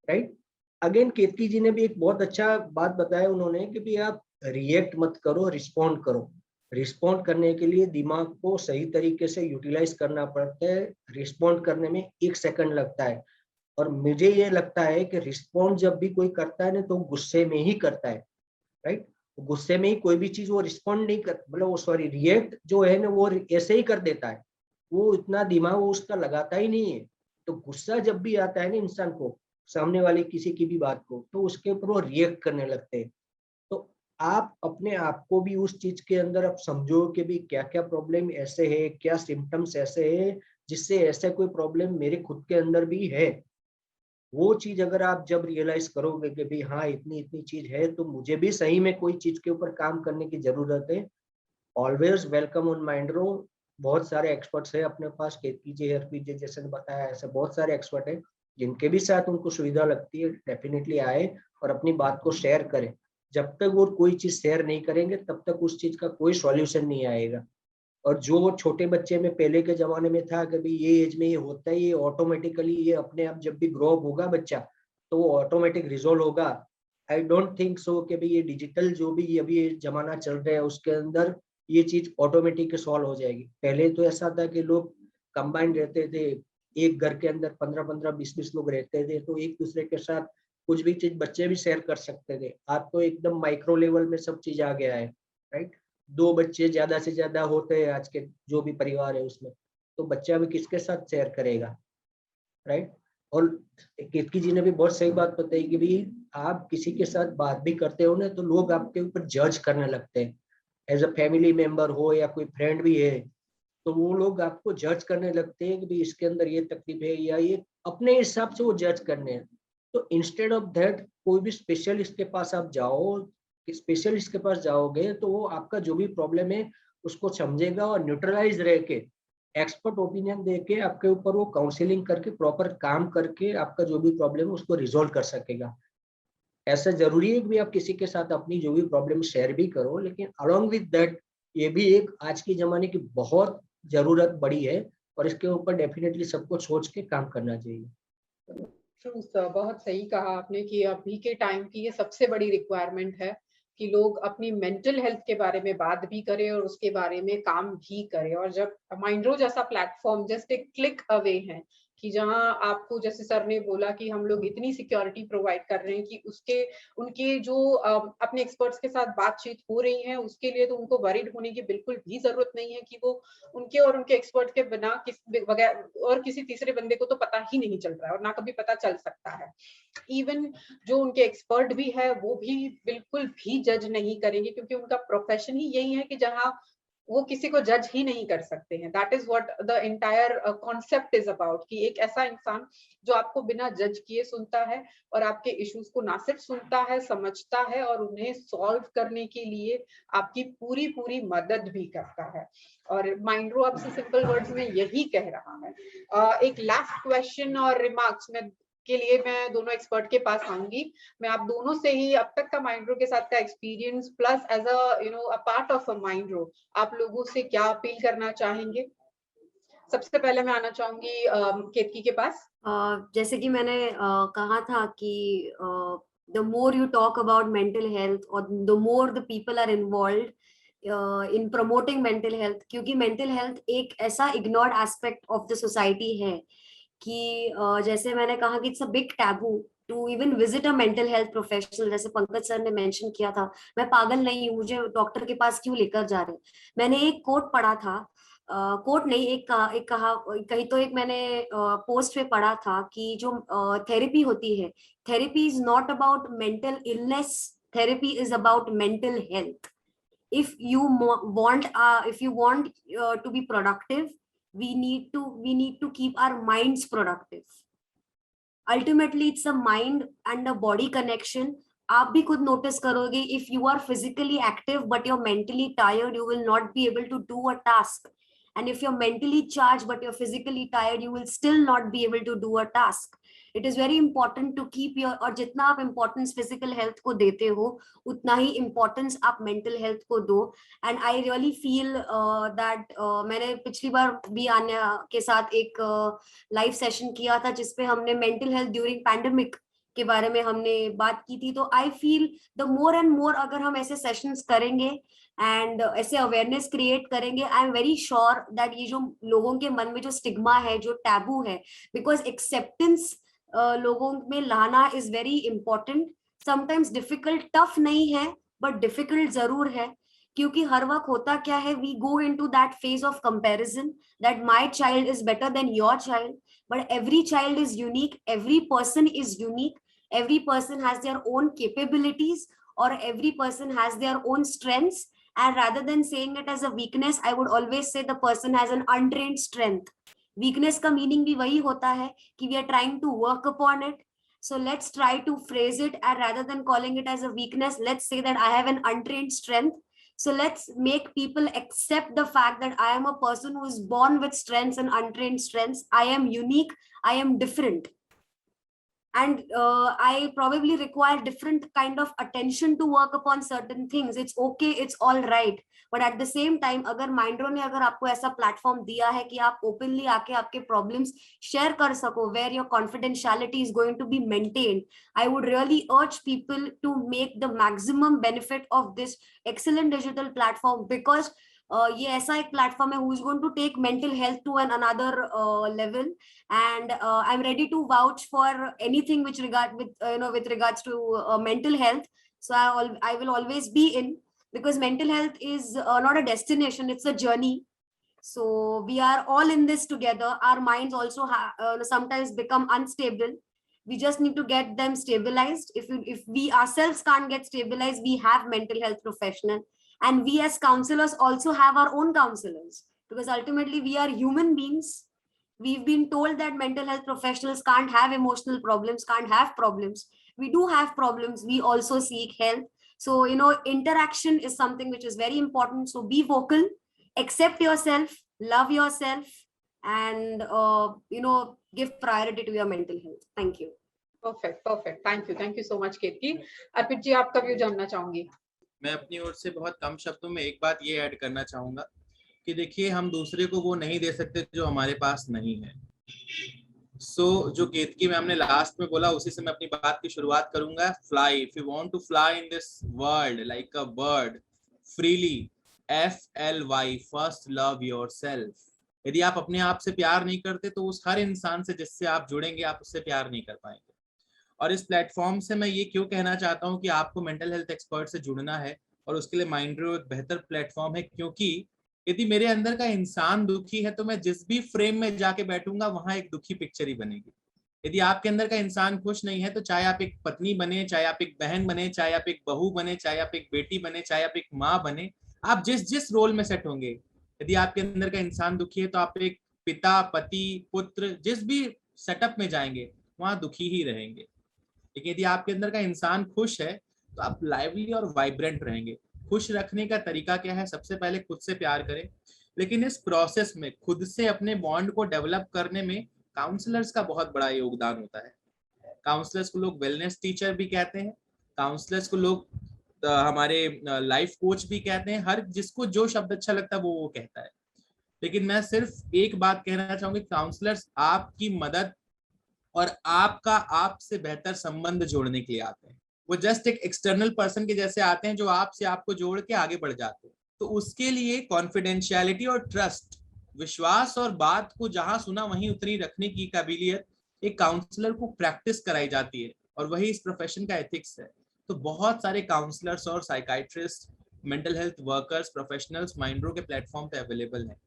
right. Again Ketaki ji ने भी एक बहुत अच्छा बात बताया उन्होंने कि भी आप रिएक्ट मत करो, रिस्पॉन्ड करो। रिस्पॉन्ड करने के लिए दिमाग को सही तरीके से यूटिलाइज करना पड़ता है। रिस्पॉन्ड करने में 1 सेकंड लगता है, और मुझे ये लगता है कि रिस्पॉन्ड जब भी कोई करता है ना तो गुस्से में ही करता है, राइट। गुस्से में ही कोई भी चीज वो रिस्पॉन्ड नहीं कर, मतलब वो सॉरी रिएक्ट जो है ना वो ऐसे ही कर देता है, वो इतना दिमाग वो उसका लगाता ही नहीं है। तो गुस्सा जब भी आता है ना इंसान को, सामने वाले किसी की भी बात को, तो उसके ऊपर वो रिएक्ट करने लगते हैं। तो आप अपने आप को भी उस चीज के अंदर आप समझो कि भी क्या क्या प्रॉब्लम ऐसे है, क्या सिम्टम्स ऐसे है जिससे ऐसा कोई प्रॉब्लम मेरे खुद के अंदर भी है। वो चीज अगर आप जब रियलाइज करोगे कि भाई हाँ इतनी इतनी चीज है तो मुझे भी सही में कोई चीज के ऊपर काम करने की जरूरत है, ऑलवेज वेलकम ऑन माइंड्रो। बहुत सारे एक्सपर्ट्स है अपने पास, केतकी जी, हरप्रीत जी जैसे ने बताया, ऐसे बहुत सारे एक्सपर्ट है जिनके भी साथ उनको सुविधा लगती है डेफिनेटली आए और अपनी बात को शेयर करें। जब तक वो कोई चीज शेयर नहीं करेंगे तब तक उस चीज का कोई सॉल्यूशन नहीं आएगा। और जो छोटे बच्चे में पहले के जमाने में था कि भाई ये एज में ये होता है, ये ऑटोमेटिकली ये अपने आप जब भी ग्रो अप होगा बच्चा तो वो ऑटोमेटिक रिजोल्व होगा। आई डोंट थिंक सो कि भाई ये डिजिटल जो भी अभी ये जमाना चल रहा है उसके अंदर ये चीज ऑटोमेटिक सॉल्व हो जाएगी। पहले तो ऐसा था कि लोग कंबाइंड रहते थे, एक घर के अंदर 15-15, 20-20 लोग रहते थे, तो एक दूसरे के साथ कुछ भी चीज बच्चे भी शेयर कर सकते थे। आज तो एकदम माइक्रो लेवल में सब चीज आ गया है, राइट। 2 बच्चे ज्यादा से ज्यादा होते हैं आज के जो भी परिवार है उसमें, तो बच्चा भी किसके साथ शेयर करेगा, राइट। और केतकी जी ने भी बहुत सही बात बताई कि भाई आप किसी के साथ बात भी करते हो ना तो लोग आपके ऊपर जज करने लगते हैं, एज अ फैमिली मेंबर हो या कोई फ्रेंड भी है तो वो लोग आपको जज करने लगते हैं कि भाई इसके अंदर ये तकलीफ है, या ये अपने हिसाब से वो जज करने हैं। तो इंस्टेड ऑफ दैट कोई भी स्पेशलिस्ट के पास आप जाओ, स्पेशलिस्ट के पास जाओगे तो वो आपका जो भी प्रॉब्लम है उसको समझेगा और न्यूट्रलाइज रह के एक्सपर्ट ओपिनियन दे के आपके ऊपर वो काउंसलिंग करके प्रॉपर काम करके आपका जो भी प्रॉब्लम है उसको रिजोल्व कर सकेगा। ऐसा जरूरी है कि आप किसी के साथ अपनी जो भी प्रॉब्लम शेयर भी करो, लेकिन अलोंग विद दैट ये भी एक आज के जमाने की बहुत जरूरत बड़ी है और इसके ऊपर डेफिनेटली सबको सोच के काम करना चाहिए। ट्रू सर, बहुत सही कहा आपने कि अभी के टाइम की ये सबसे बड़ी रिक्वायरमेंट है कि लोग अपनी मेंटल हेल्थ के बारे में बात भी करें और उसके बारे में काम भी करें। और जब माइंड्रो जैसा प्लेटफॉर्म जस्ट एक क्लिक अवे है कि जहां आपको, जैसे सर ने बोला कि हम लोग इतनी सिक्योरिटी प्रोवाइड कर रहे हैं कि उसके उनके जो अपने एक्सपर्ट्स के साथ बातचीत हो रही है उसके लिए तो उनको वरीड होने की बिल्कुल भी जरूरत नहीं है कि वो उनके और उनके एक्सपर्ट के बिना और किसी तीसरे बंदे को तो पता ही नहीं चल रहा है और ना कभी पता चल सकता है। इवन जो उनके एक्सपर्ट भी है वो भी बिल्कुल भी जज नहीं करेंगे क्योंकि उनका प्रोफेशन ही यही है कि जहां वो किसी को जज ही नहीं कर सकते हैं। That is what the entire concept is about कि एक ऐसा इंसान जो आपको बिना जज किए सुनता है और आपके इश्यूज को ना सिर्फ सुनता है, समझता है और उन्हें सॉल्व करने के लिए आपकी पूरी पूरी मदद भी करता है। और माइंड्रो आपसे सिंपल वर्ड्स में यही कह रहा है। एक लास्ट क्वेश्चन और रिमार्क्स में के लिए मैं दोनों एक्सपर्ट के पास आऊंगी। मैं आप दोनों से ही अब तक का माइंड्रो के साथ का experience plus as a part of a Mindro आप लोगों से क्या अपील करना चाहेंगे? सबसे पहले मैं आना चाहूंगी केतकी के पास। जैसे कि मैंने कहा था कि the more you talk about mental health और the more the people are involve in promoting mental health, क्योंकि मेंटल हेल्थ एक ऐसा ignored aspect of the society है कि जैसे मैंने कहा कि it's a big taboo to even visit a mental health professional. जैसे पंकज सर ने मेंशन किया था, मैं पागल नहीं हूँ, मुझे डॉक्टर के पास क्यों लेकर जा रहे। मैंने एक कोट पढ़ा था, कोट नहीं, कहीं तो एक मैंने पोस्ट पे पढ़ा था कि जो थेरेपी होती है, therapy is not about mental illness, therapy is about mental health. if you want to be productive, we need to keep our minds productive. Ultimately it's a mind and a body connection. आप भी खुद notice करोगे, if you are physically active but you're mentally tired, you will not be able to do a task. And if you're mentally charged but you're physically tired, you will still not be able to do a task. It is very important to keep your, और जितना आप importance physical health को देते हो उतना ही importance आप mental health को दो. And I really feel that मैंने पिछली बार भी आन्या के साथ एक लाइव सेशन किया था जिसपे हमने मेंटल हेल्थ ड्यूरिंग पैंडेमिक के बारे में हमने बात की थी। तो I feel the more and more अगर हम ऐसे सेशंस करेंगे एंड ऐसे अवेयरनेस क्रिएट करेंगे, I am very sure that ये जो लोगों के मन में जो स्टिग्मा है, जो टैबू है, बिकॉज एक्सेप्टेंस लोगों में लाना is very important. Sometimes difficult, tough नहीं है बट डिफिकल्ट जरूर है, क्योंकि हर वक्त होता क्या है, we go into that phase of comparison that my child is better than your child, but every child is unique, every person is unique, every person has their own capabilities or every person has their own strengths. And rather than saying it as a weakness, I would always say the person has an untrained strength. Weakness का meaning भी वही होता है कि we are trying to work upon it. So let's try to phrase it, and rather than calling it as a weakness, let's say that I have an untrained strength. So let's make people accept the fact that I am a person who is born with strengths and untrained strengths. I am unique. I am different. and I probably require different kind of attention to work upon certain things. It's okay, it's all right, but at the same time अगर माइंड्रो ने अगर आपको ऐसा platform दिया है कि आप openly आके आपके प्रॉब्लम्स शेयर कर सको, where your confidentiality is going to be maintained, I would really urge people to make the maximum benefit of this excellent digital platform, because ये ऐसा एक प्लेटफॉर्म है who is going to take mental health to an another level, and I'm ready to vouch for anything which with regards to mental health. So I will always be in, because mental health is not a destination, it's a journey. So we are all in this together. Our minds also sometimes become unstable. We just need to get them stabilized. If we ourselves can't get stabilized, we have mental health professional, and we as counselors also have our own counselors, because ultimately we are human beings. We've been told that mental health professionals can't have emotional problems, can't have problems. We do have problems. We also seek help. So, interaction is something which is very important. So be vocal, accept yourself, love yourself, and, give priority to your mental health. Thank you. Perfect. Thank you so much, केतकी. अर्पित जी, आपका view जानना चाहूंगी. मैं अपनी ओर से बहुत कम शब्दों में एक बात ये ऐड करना चाहूंगा कि देखिए, हम दूसरे को वो नहीं दे सकते जो हमारे पास नहीं है. जो केतकी मैम ने लास्ट में बोला, उसी से मैं अपनी बात की शुरुआत करूंगा. Fly, if you want to fly in this world like a bird freely, FLY, first love yourself. यदि आप अपने आप से प्यार नहीं करते तो उस हर इंसान से जिससे आप जुड़ेंगे, आप उससे प्यार नहीं कर पाएंगे. और इस प्लेटफॉर्म से मैं ये क्यों कहना चाहता हूँ कि आपको मेंटल हेल्थ एक्सपर्ट से जुड़ना है, और उसके लिए माइंड्रो एक बेहतर प्लेटफॉर्म है, क्योंकि यदि मेरे अंदर का इंसान दुखी है तो मैं जिस भी फ्रेम में जाके बैठूंगा वहां एक दुखी पिक्चर ही बनेगी. यदि आपके अंदर का इंसान खुश नहीं है तो चाहे आप एक पत्नी बने, चाहे आप एक बहन बने, चाहे आप एक बहू बने, चाहे आप एक बेटी बने, चाहे आप एक माँ बने, आप जिस रोल में सेट होंगे, यदि आपके अंदर का इंसान दुखी है तो आप एक पिता, पति, पुत्र, जिस भी सेटअप में जाएंगे वहां दुखी ही रहेंगे. लेकिन यदि आपके अंदर का इंसान खुश है तो आप लाइवली और वाइब्रेंट रहेंगे. खुश रखने का तरीका क्या है? सबसे पहले खुद से प्यार करें. लेकिन इस प्रोसेस में खुद से अपने बॉन्ड को डेवलप करने में काउंसलर्स का बहुत बड़ा योगदान होता है. काउंसलर्स को लोग वेलनेस टीचर भी कहते हैं, काउंसलर्स को लोग हमारे लाइफ कोच भी कहते हैं. हर जिसको जो शब्द अच्छा लगता है वो कहता है. लेकिन मैं सिर्फ एक बात कहना चाहूंगी, काउंसलर्स आपकी मदद और आपका आपसे बेहतर संबंध जोड़ने के लिए आते हैं. वो जस्ट एक एक्सटर्नल पर्सन के जैसे आते हैं जो आपसे आपको जोड़ के आगे बढ़ जाते हैं. तो उसके लिए कॉन्फिडेंशियलिटी और ट्रस्ट, विश्वास और बात को जहां सुना वहीं उतनी रखने की काबिलियत एक काउंसलर को प्रैक्टिस कराई जाती है, और वही इस प्रोफेशन का एथिक्स है. तो बहुत सारे काउंसलर्स और psychiatrist, mental health workers, professionals Mindro के प्लेटफॉर्म पे अवेलेबल हैं.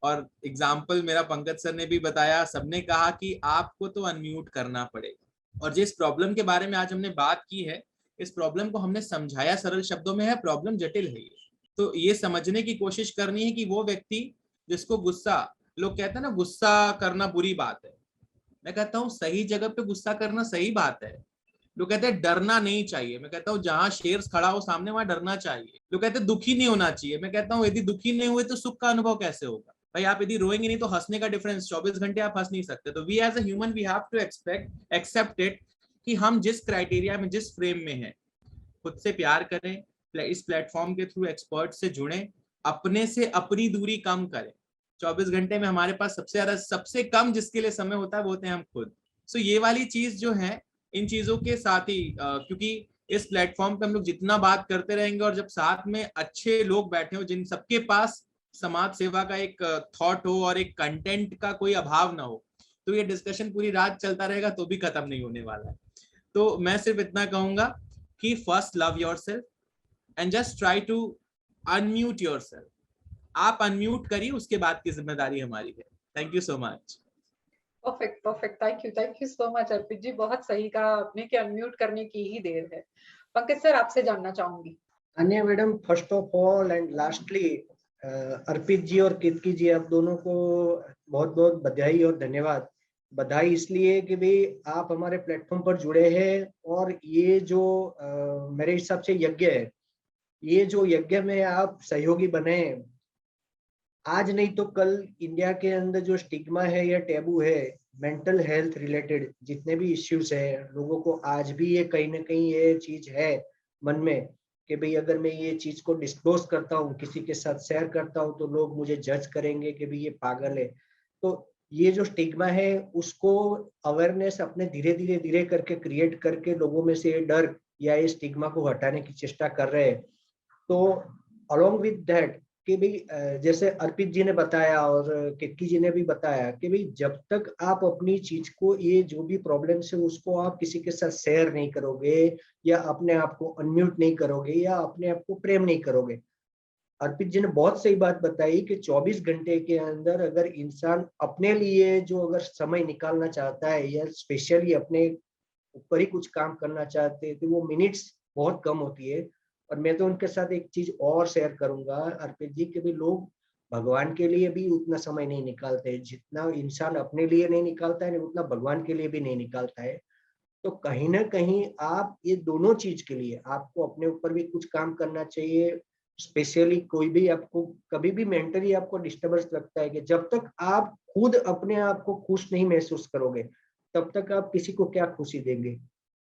और एग्जाम्पल मेरा पंकज सर ने भी बताया, सबने कहा कि आपको तो अनम्यूट करना पड़ेगा. और जिस प्रॉब्लम के बारे में आज हमने बात की है, इस प्रॉब्लम को हमने समझाया सरल शब्दों में है, प्रॉब्लम जटिल है. तो ये समझने की कोशिश करनी है कि वो व्यक्ति जिसको गुस्सा, लोग कहते हैं ना गुस्सा करना बुरी बात है, मैं कहता हूँ सही जगह पे गुस्सा करना सही बात है. लोग कहते हैं डरना नहीं चाहिए, मैं कहता हूँ जहां शेर खड़ा हो सामने वहां डरना चाहिए. लोग कहते हैं दुखी नहीं होना चाहिए, मैं कहता हूँ यदि दुखी नहीं हुए तो सुख का अनुभव कैसे होगा भाई? आप यदि रोएंगे नहीं तो हंसने का डिफरेंस, 24 घंटे आप हंस नहीं सकते. तो we as a human we have to accept it कि हम जिस क्राइटेरिया में, जिस फ्रेम में हैं, खुद से प्यार करें, इस प्लेटफॉर्म के थ्रू एक्सपर्ट से जुड़ें, अपने से अपनी दूरी कम करें. 24 घंटे में हमारे पास सबसे कम जिसके लिए समय होता है वो होते हैं हम खुद. सो ये वाली चीज जो है, इन चीजों के साथ ही क्योंकि इस प्लेटफॉर्म पे हम लोग जितना बात करते रहेंगे और जब साथ में अच्छे लोग बैठे हो जिन सबके पास समाज सेवा का एक थॉट हो और एक कंटेंट का कोई अभाव ना हो, तो ये डिस्कशन पूरी रात चलता रहेगा तो भी खत्म नहीं होने वाला है. तो मैं सिर्फ इतना कहूंगा कि first love yourself and just try to unmute yourself. आप अनम्यूट करिए, उसके बाद की जिम्मेदारी हमारी है. Thank you so much. Perfect. Thank you so much Arpit ji. बहुत सही कहा आपने कि अनम्यूट करने की ही देर है. पंकज सर, आपसे जानना चाहूंगी. अन्य madam, first of all and lastly Arpit ji और केतकी जी, आप दोनों को बहुत बहुत बधाई और धन्यवाद. बधाई इसलिए कि भाई आप हमारे प्लेटफॉर्म पर जुड़े हैं, और ये जो मेरे हिसाब से यज्ञ है, ये जो यज्ञ में आप सहयोगी बने, आज नहीं तो कल इंडिया के अंदर जो स्टिग्मा है या टैबू है मेंटल हेल्थ रिलेटेड जितने भी इश्यूज है, लोगों को आज भी ये कहीं ना कहीं ये चीज है मन में कि भाई अगर मैं ये चीज को डिस्क्लोज करता हूँ, किसी के साथ शेयर करता हूँ, तो लोग मुझे जज करेंगे कि भाई ये पागल है। तो ये जो स्टिग्मा है उसको अवेयरनेस अपने धीरे धीरे धीरे करके क्रिएट करके लोगों में से ये डर या ये स्टिग्मा को हटाने की चेष्टा कर रहे हैं। तो अलोंग विद दैट कि भाई जैसे अर्पित जी ने बताया और किटकी जी ने भी बताया कि भाई जब तक आप अपनी चीज को, ये जो भी प्रॉब्लम्स है उसको आप किसी के साथ शेयर नहीं करोगे या अपने आप को अनम्यूट नहीं करोगे या अपने आप को प्रेम नहीं करोगे। अर्पित जी ने बहुत सही बात बताई कि 24 घंटे के अंदर अगर इंसान अपने लिए जो अगर समय निकालना चाहता है या स्पेशली अपने ऊपर ही कुछ काम करना चाहते हैं तो वो मिनट्स बहुत कम होती है। और मैं तो उनके साथ एक चीज और शेयर करूंगा अर्पित जी के भी, लोग भगवान के लिए भी उतना समय नहीं निकालते जितना इंसान अपने लिए नहीं निकालता है, उतना भगवान के लिए भी नहीं निकालता है। तो कहीं ना कहीं आप ये दोनों चीज के लिए आपको अपने ऊपर भी कुछ काम करना चाहिए। स्पेशली कोई भी आपको कभी भी मेंटली आपको डिस्टर्बेंस लगता है कि जब तक आप खुद अपने आप को खुश नहीं महसूस करोगे तब तक आप किसी को क्या खुशी देंगे।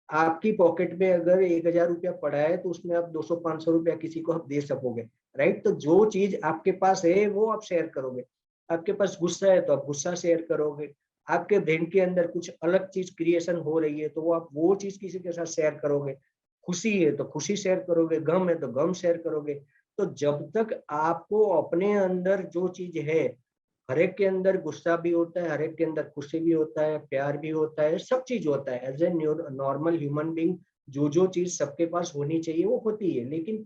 आपकी पॉकेट में अगर 1,000 रुपया पड़ा है तो उसमें आप 200-500 रुपया किसी को आप दे सकोगे, राइट। तो जो चीज आपके पास है वो आप शेयर करोगे। आपके पास गुस्सा है तो आप गुस्सा शेयर करोगे। आपके ब्रेन के अंदर कुछ अलग चीज क्रिएशन हो रही है तो आप वो चीज किसी के साथ शेयर करोगे। खुशी है तो खुशी शेयर करोगे, गम है तो गम शेयर करोगे। तो जब तक आपको अपने अंदर जो चीज है, हर एक के अंदर गुस्सा भी होता है, हर एक के अंदर खुशी भी होता है, प्यार भी होता है, सब चीज होता है। As a normal human being जो चीज सबके पास होनी चाहिए वो होती है, लेकिन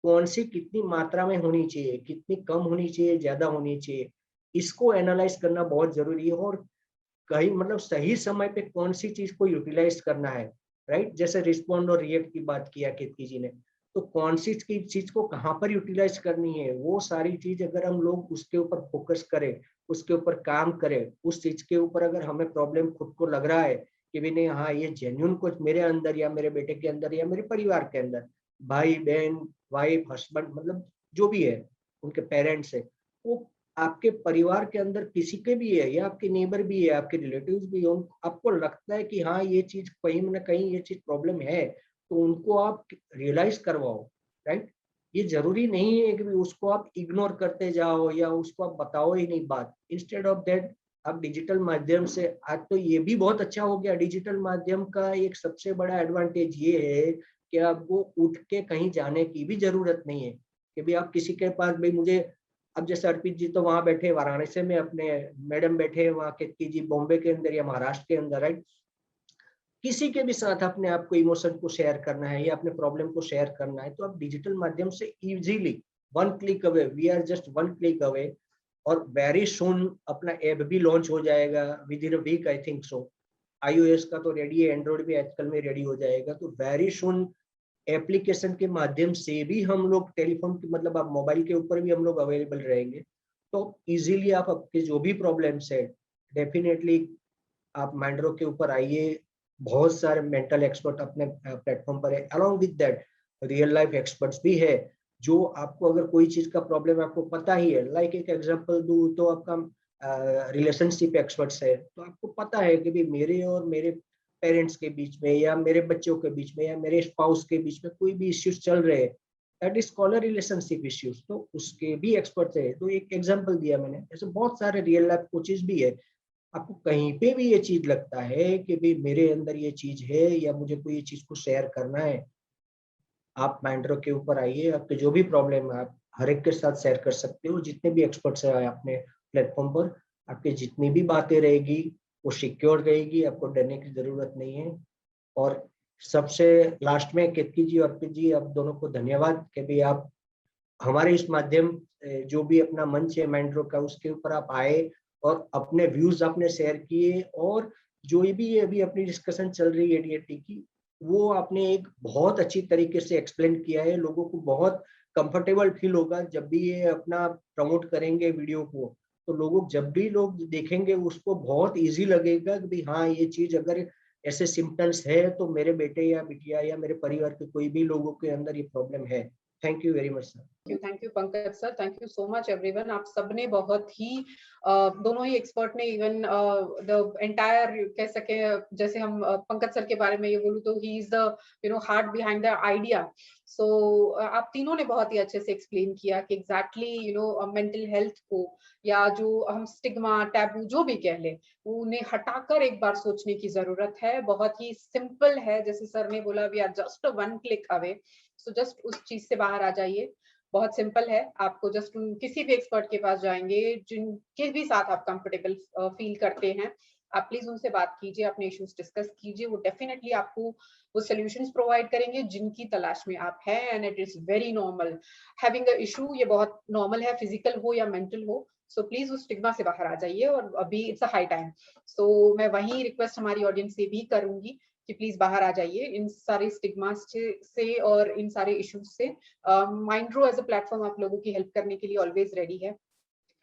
कौन सी कितनी मात्रा में होनी चाहिए, कितनी कम होनी चाहिए, ज्यादा होनी चाहिए, इसको एनालाइज करना बहुत जरूरी है। और कहीं मतलब सही समय पे कौन सी चीज को यूटिलाइज करना है, राइट। जैसे रिस्पॉन्ड और रिएक्ट की बात किया केतकी जी ने, तो कौन सी चीज को कहाँ पर यूटिलाइज करनी है, वो सारी चीज अगर हम लोग उसके ऊपर फोकस करें, उसके ऊपर काम करें, उस चीज के ऊपर अगर हमें प्रॉब्लम खुद को लग रहा है कि भी नहीं, हाँ ये जेन्युइन कुछ मेरे अंदर या मेरे बेटे के अंदर या मेरे परिवार के अंदर, भाई बहन वाइफ हस्बैंड मतलब जो भी है, उनके पेरेंट्स है, वो आपके परिवार के अंदर किसी के भी है या आपके नेबर भी है, आपके रिलेटिव्स भी है, आपको लगता है कि हाँ ये चीज कहीं ना कहीं ये चीज प्रॉब्लम है, तो उनको आप रियलाइज करवाओ, राइट। ये जरूरी नहीं है कि उसको आप इग्नोर करते जाओ या उसको आप बताओ ही नहीं बात। इंस्टेड ऑफ दैट आप डिजिटल माध्यम से, आज तो ये भी बहुत अच्छा हो गया, डिजिटल माध्यम का एक सबसे बड़ा एडवांटेज ये है कि आपको उठ के कहीं जाने की भी जरूरत नहीं है कि भी आप किसी के पास भाई मुझे, अब जैसे अर्पित जी तो वहां बैठे वाराणसी में, अपने मैडम बैठे वहां केतकी जी बॉम्बे के अंदर या महाराष्ट्र के अंदर, राइट। किसी के भी साथ अपने आप को इमोशन को शेयर करना है या अपने प्रॉब्लम को शेयर करना है तो आप डिजिटल माध्यम से easily one click away, we are just one click away. और वेरी सुन अपना ऐप भी लॉन्च हो जाएगा within a week, I think so. iOS का तो रेडी है, एंड्रॉइड भी आजकल में रेडी हो जाएगा। तो वेरी सुन एप्लीकेशन के माध्यम से भी हम लोग टेलीफोन की मतलब आप मोबाइल के ऊपर भी हम लोग अवेलेबल रहेंगे। तो इजीली आप आपके जो भी प्रॉब्लम्स है डेफिनेटली आप माइंड्रो के ऊपर आइए। बहुत सारे मेंटल एक्सपर्ट अपने प्लेटफॉर्म पर है, along with that real life experts भी है जो आपको अगर कोई चीज का प्रॉब्लम आपको पता ही है, लाइक एक एग्जांपल दूं तो आपका रिलेशनशिप एक्सपर्ट्स है, तो आपको पता है कि भी मेरे और मेरे पेरेंट्स के बीच में या मेरे बच्चों के बीच में या मेरे स्पाउस के बीच में कोई भी इश्यूज चल रहे हैं, that is called relationship issues, तो उसके भी एक्सपर्ट है। तो एक एग्जांपल दिया मैंने, ऐसे बहुत सारे रियल लाइफ कोचेस भी है। आपको कहीं पे भी ये चीज लगता है कि भाई मेरे अंदर ये चीज है या मुझे कोई ये चीज को शेयर करना है, आप माइंड्रो के ऊपर आइए। आपके जो भी प्रॉब्लम है आप हर एक के साथ शेयर कर सकते हो। जितने भी एक्सपर्ट्स है अपने प्लेटफॉर्म पर, आपकी जितनी भी बातें रहेगी वो सिक्योर रहेगी, आपको डरने की जरूरत नहीं है। और सबसे लास्ट में केतकी जी और अर्पित जी, आप दोनों को धन्यवाद कि भाई आप हमारे इस माध्यम जो भी अपना मंच है माइंड्रो का उसके ऊपर आप आए और अपने व्यूज आपने शेयर किए। और जो भी अभी अपनी डिस्कशन चल रही है डीएटी की, वो आपने एक बहुत अच्छी तरीके से एक्सप्लेन किया है। लोगों को बहुत कंफर्टेबल फील होगा जब भी ये अपना प्रमोट करेंगे वीडियो को, तो लोग जब भी लोग देखेंगे उसको बहुत इजी लगेगा कि भाई हाँ ये चीज अगर ऐसे सिम्टम्स है तो मेरे बेटे या बिटिया या मेरे परिवार के कोई भी लोगों के अंदर ये प्रॉब्लम है। Thank you very much sir. Thank you Pankaj sir, thank you so much everyone. आप सबने बहुत ही दोनों ही एक्सपर्ट ने इवन द एंटायर कह सके, जैसे हम पंकज सर के बारे में ये बोलूं तो he is the heart behind the idea. So आप तीनों ने बहुत ही अच्छे से एक्सप्लेन किया कि एग्जैक्टली मेंटल हेल्थ को या जो हम स्टिग्मा टैबू जो भी कह ले उन्हें हटाकर एक बार सोचने की जरूरत है। बहुत ही सिंपल है, जैसे सर ने बोला we are just 1 click away. So just उस चीज से बाहर आ जाइए, बहुत सिंपल है। आपको जस्ट किसी भी एक्सपर्ट के पास जाएंगे जिनके भी साथ आप कंफर्टेबल फील करते हैं, आप प्लीज उनसे बात कीजिए, अपने इश्यूज डिस्कस कीजिए। वो डेफिनेटली आपको वो सॉल्यूशंस प्रोवाइड करेंगे जिनकी तलाश में आप हैं। And it is very normal having a issue, ये बहुत नॉर्मल है, फिजिकल हो या मेंटल हो। सो प्लीज उस स्टिग्मा से बाहर आ जाइए, और अभी इट्स अ हाई टाइम। सो मैं वही रिक्वेस्ट हमारी ऑडियंस से भी करूंगी कि प्लीज बाहर आ जाइए इन सारे स्टिग्मास से और इन सारे इश्यूज से। माइंड्रो एज अ प्लेटफॉर्म आप लोगों की हेल्प करने के लिए ऑलवेज रेडी है।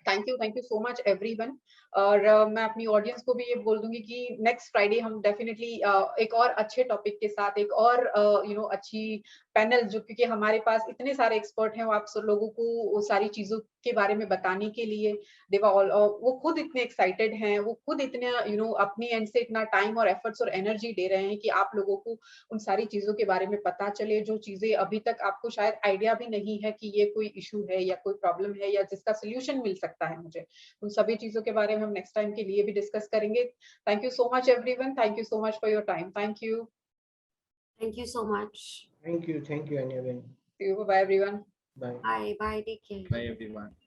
Thank you so much everyone. और मैं अपनी ऑडियंस को भी ये बोल दूंगी कि नेक्स्ट फ्राइडे हम डेफिनेटली एक और अच्छे टॉपिक के साथ, एक और अच्छी पैनल, जो क्योंकि हमारे पास इतने सारे एक्सपर्ट हैं, वो आप सब लोगों को वो सारी चीजों के बारे में बताने के लिए वो खुद इतने एक्साइटेड हैं, वो खुद इतने अपनी एंड से इतना टाइम और एफर्ट्स और एनर्जी दे रहे हैं कि आप लोगों को उन सारी चीजों के बारे में पता चले, जो चीजें अभी तक आपको शायद आइडिया भी नहीं है कि ये कोई इशू है या कोई प्रॉब्लम है या जिसका सोल्यूशन मिल सकता है मुझे। उन सभी चीजों के बारे में हम नेक्स्ट टाइम के लिए भी डिस्कस करेंगे। Thank you so much everyone, thank you so much for your time. Thank you so much. Thank you एनिया बेन। Bye everyone. Bye Bye, take care. Bye everyone.